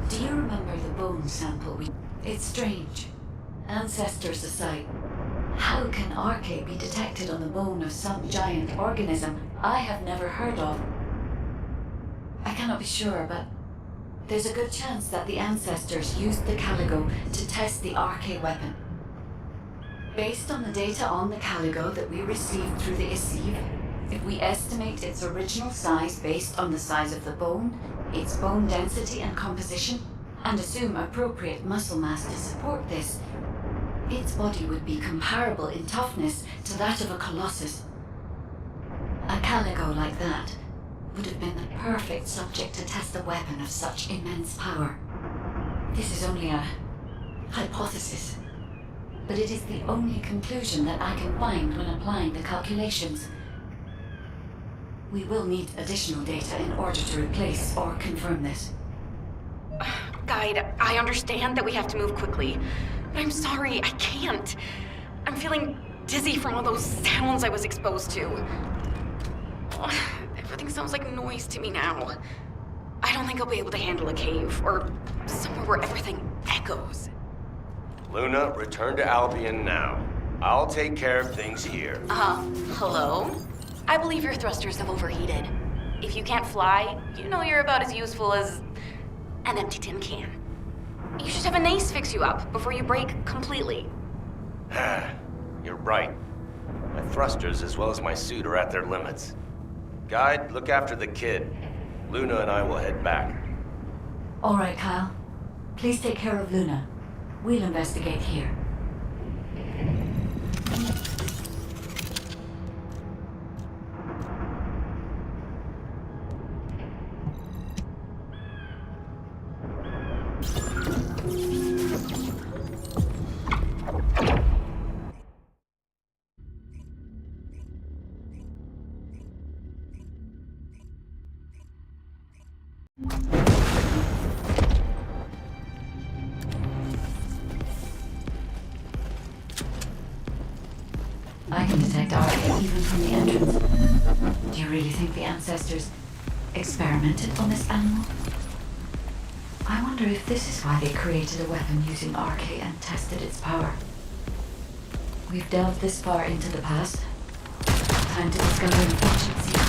Do you remember the bone sample we... It's strange. Ancestors aside, how can RK be detected on the bone of some giant organism I have never heard of? I cannot be sure, but there's a good chance that the ancestors used the Caligo to test the RK weapon. Based on the data on the Caligo that we received through the Isiv, if we estimate its original size based on the size of the bone, its bone density and composition, and assume appropriate muscle mass to support this, its body would be comparable in toughness to that of a colossus. A Caligo like that would have been the perfect subject to test a weapon of such immense power. This is only a hypothesis, but it is the only conclusion that I can find when applying the calculations. We will need additional data in order to replace or confirm this. Guide, I understand that we have to move quickly, but I'm sorry, I can't. I'm feeling dizzy from all those sounds I was exposed to. Everything sounds like noise to me now. I don't think I'll be able to handle a cave, or somewhere where everything echoes. Luna, return to Albion now. I'll take care of things here. Hello? I believe your thrusters have overheated. If you can't fly, you know you're about as useful as an empty tin can. You should have an ace fix you up before you break completely. You're right. My thrusters as well as my suit are at their limits. Guide, look after the kid. Luna and I will head back. All right, Kyle. Please take care of Luna. We'll investigate here. I can detect RK even from the entrance. Do you really think the ancestors experimented on this animal? I wonder if this is why they created a weapon using RK and tested its power. We've delved this far into the past. Time to discover an ancient secret.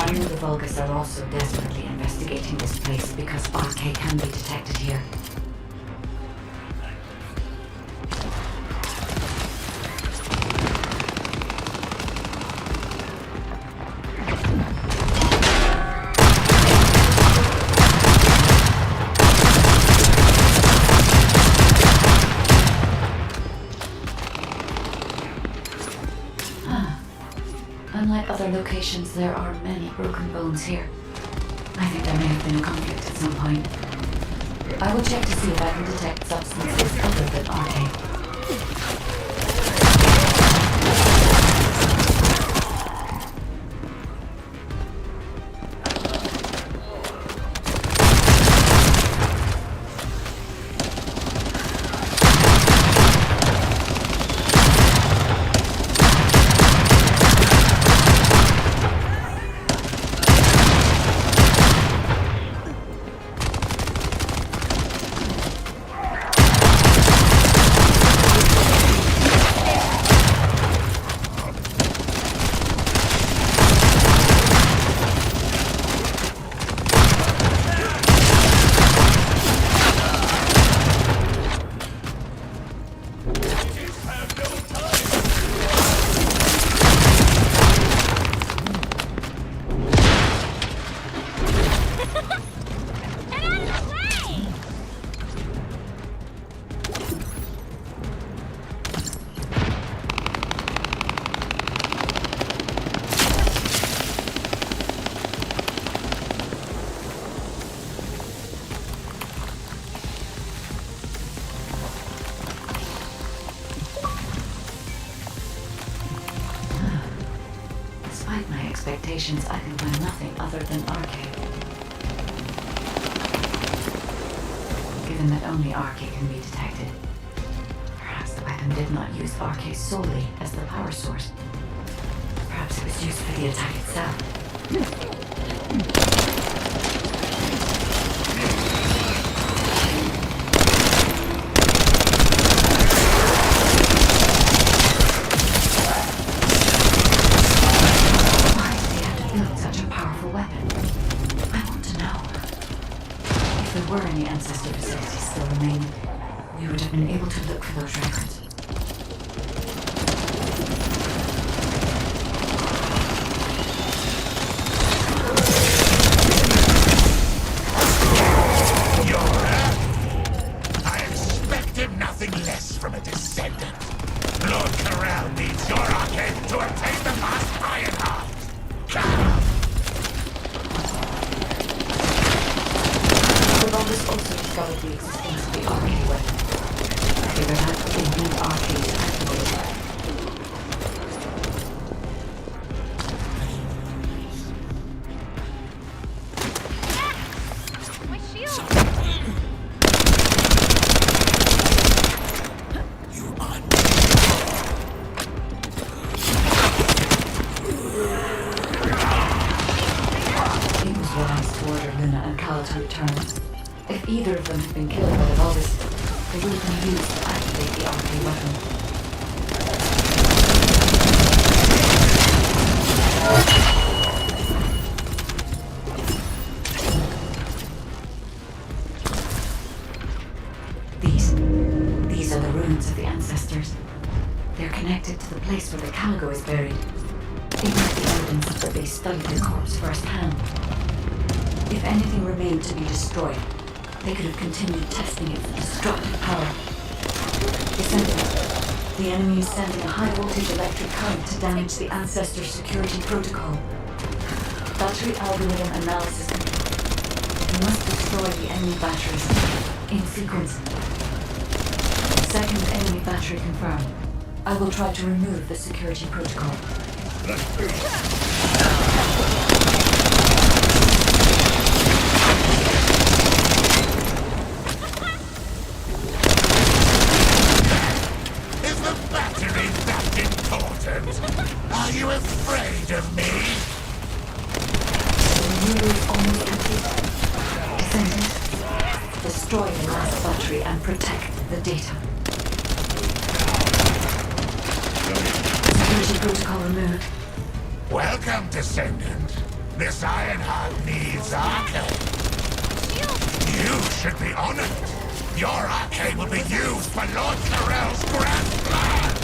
I know the Vulgus are also desperately investigating this place because RK can be detected here. Unlike other locations, there are many broken bones here. I think there may have been a conflict at some point. I will check to see if I can detect substances other than RK. locations, I can find nothing other than RK. Given that only RK can be detected, perhaps the weapon did not use RK solely as the power source. Perhaps it was used for the attack itself. If there were any ancestor facilities still remaining, we would have been able to look for those records. I expected nothing less from a descendant. Lord Corral needs your arcade to attain the last Ironheart. Come! The Vulgus also discovered the existence of the RK weapon. I figured out that they need RK to activate it. To return. If either of them had been killed by the Vulgus, they would have been used to activate the RK weapon. These are the ruins of the ancestors. They're connected to the place where the Caligo is buried. It might be evidence that they studied the corpse firsthand. If anything remained to be destroyed, they could have continued testing its destructive power. Descendant, the enemy is sending a high-voltage electric current to damage the Ancestor security protocol. Battery algorithm analysis complete. We must destroy the enemy batteries in sequence. Second enemy battery confirmed. I will try to remove the security protocol. Are you afraid of me? The renewal is almost complete. Descendant, destroy the last battery and protect the data. Security protocol removed. Welcome, Descendant. This Ironheart needs arcade. You should be honored. Your arcade will be used for Lord Corell's grand plan.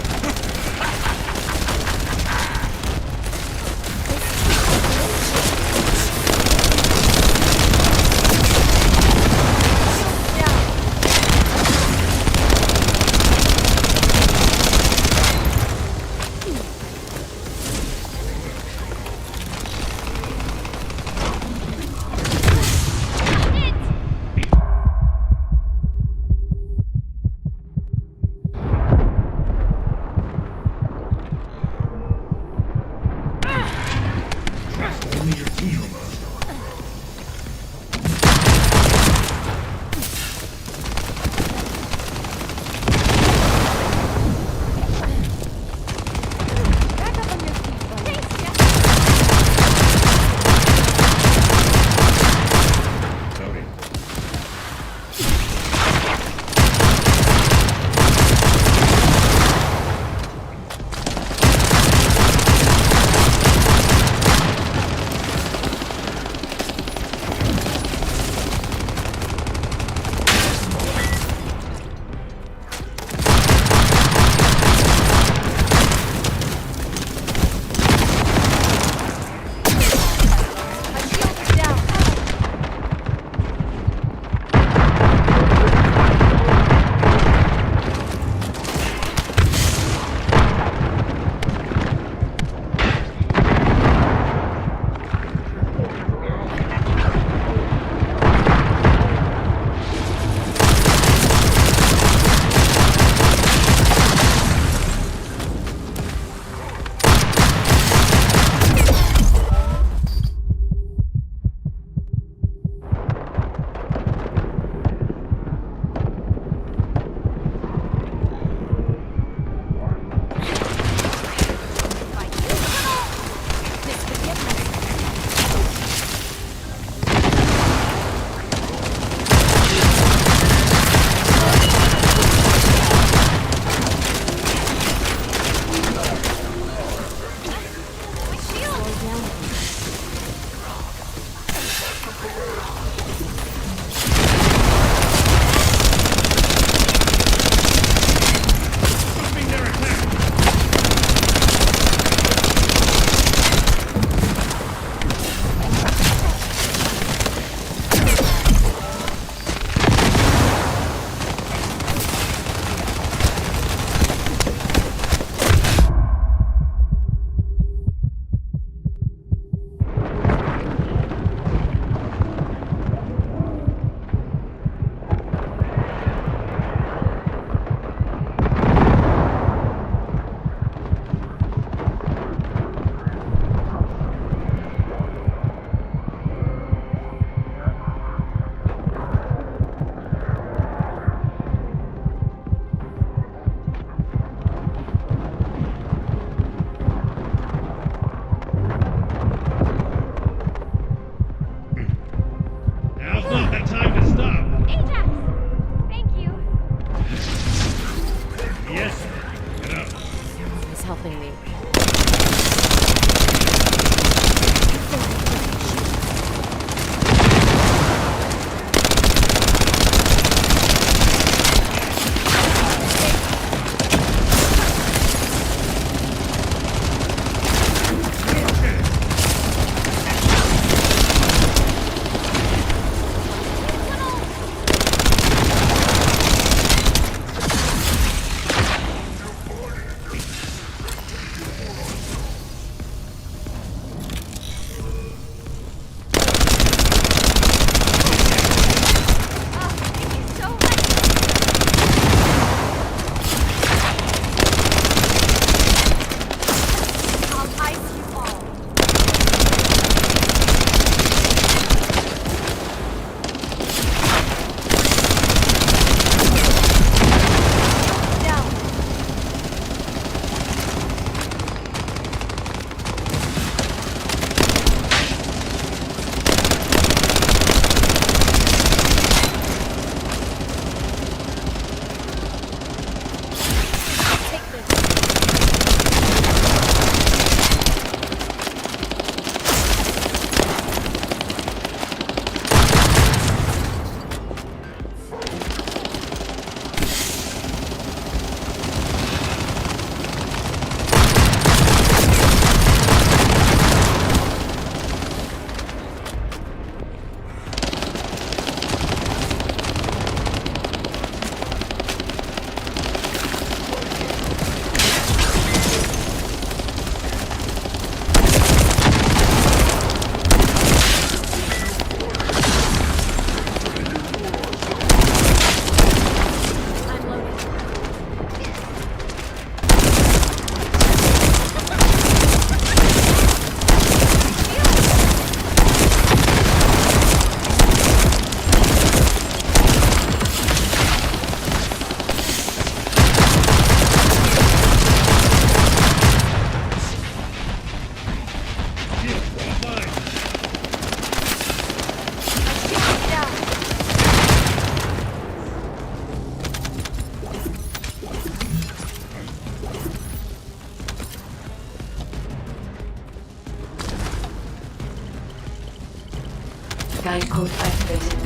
Guide code activated.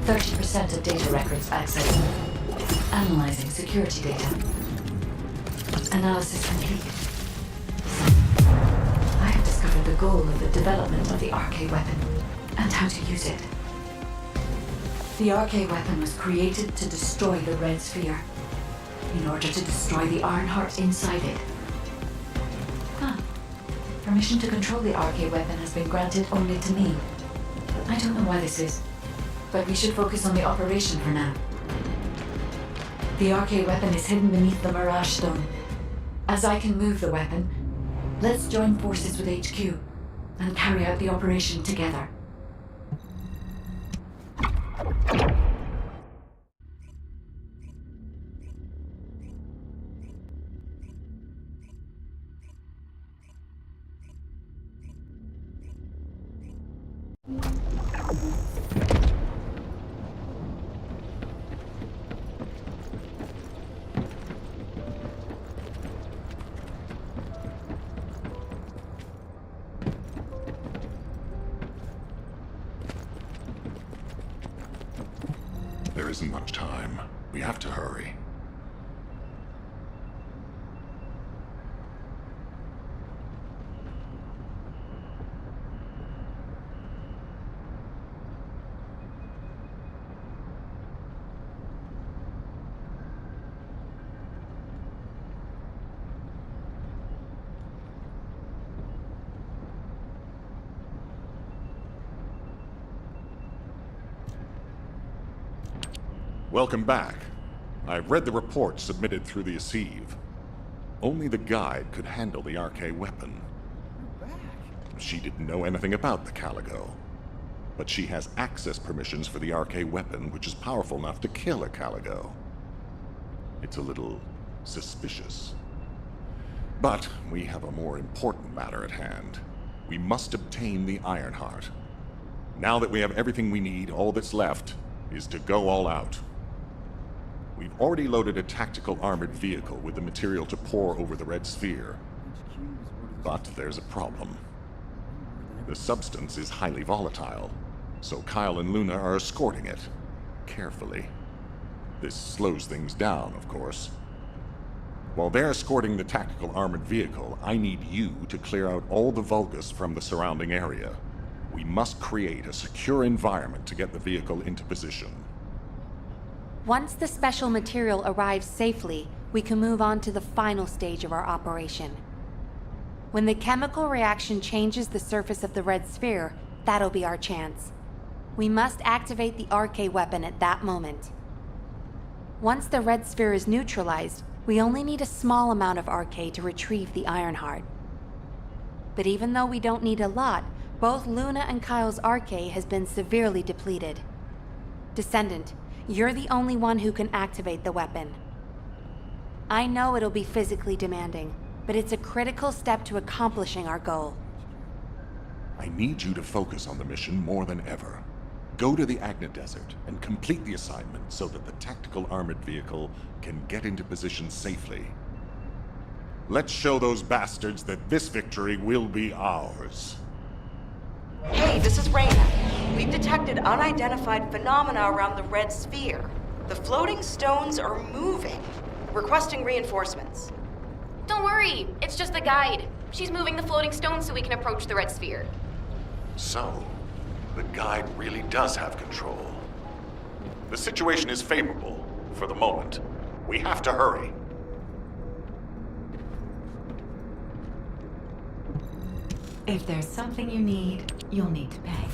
30% of data records accessed. Analyzing security data. Analysis complete. I have discovered the goal of the development of the RK weapon and how to use it. The RK weapon was created to destroy the Red Sphere in order to destroy the Ironheart inside it. Permission to control the RK weapon has been granted only to me. I don't know why this is, but we should focus on the operation for now. The RK weapon is hidden beneath the Mirage Stone. As I can move the weapon, let's join forces with HQ and carry out the operation together. There isn't much time. We have to hurry. Welcome back. I've read the report submitted through the Assieve. Only the guide could handle the RK weapon. She didn't know anything about the Caligo. But she has access permissions for the RK weapon, which is powerful enough to kill a Caligo. It's a little suspicious. But we have a more important matter at hand. We must obtain the Ironheart. Now that we have everything we need, all that's left is to go all out. We've already loaded a tactical armored vehicle with the material to pour over the Red Sphere. But there's a problem. The substance is highly volatile, so Kyle and Luna are escorting it, carefully. This slows things down, of course. While they're escorting the tactical armored vehicle, I need you to clear out all the Vulgus from the surrounding area. We must create a secure environment to get the vehicle into position. Once the special material arrives safely, we can move on to the final stage of our operation. When the chemical reaction changes the surface of the Red Sphere, that'll be our chance. We must activate the RK weapon at that moment. Once the Red Sphere is neutralized, we only need a small amount of RK to retrieve the Ironheart. But even though we don't need a lot, both Luna and Kyle's RK has been severely depleted. Descendant, you're the only one who can activate the weapon. I know it'll be physically demanding, but it's a critical step to accomplishing our goal. I need you to focus on the mission more than ever. Go to the Agna Desert and complete the assignment so that the tactical armored vehicle can get into position safely. Let's show those bastards that this victory will be ours. Hey, this is Reyna. We've detected unidentified phenomena around the Red Sphere. The floating stones are moving. Requesting reinforcements. Don't worry, it's just the guide. She's moving the floating stones so we can approach the Red Sphere. So, the guide really does have control. The situation is favorable, for the moment. We have to hurry. If there's something you need, you'll need to pay.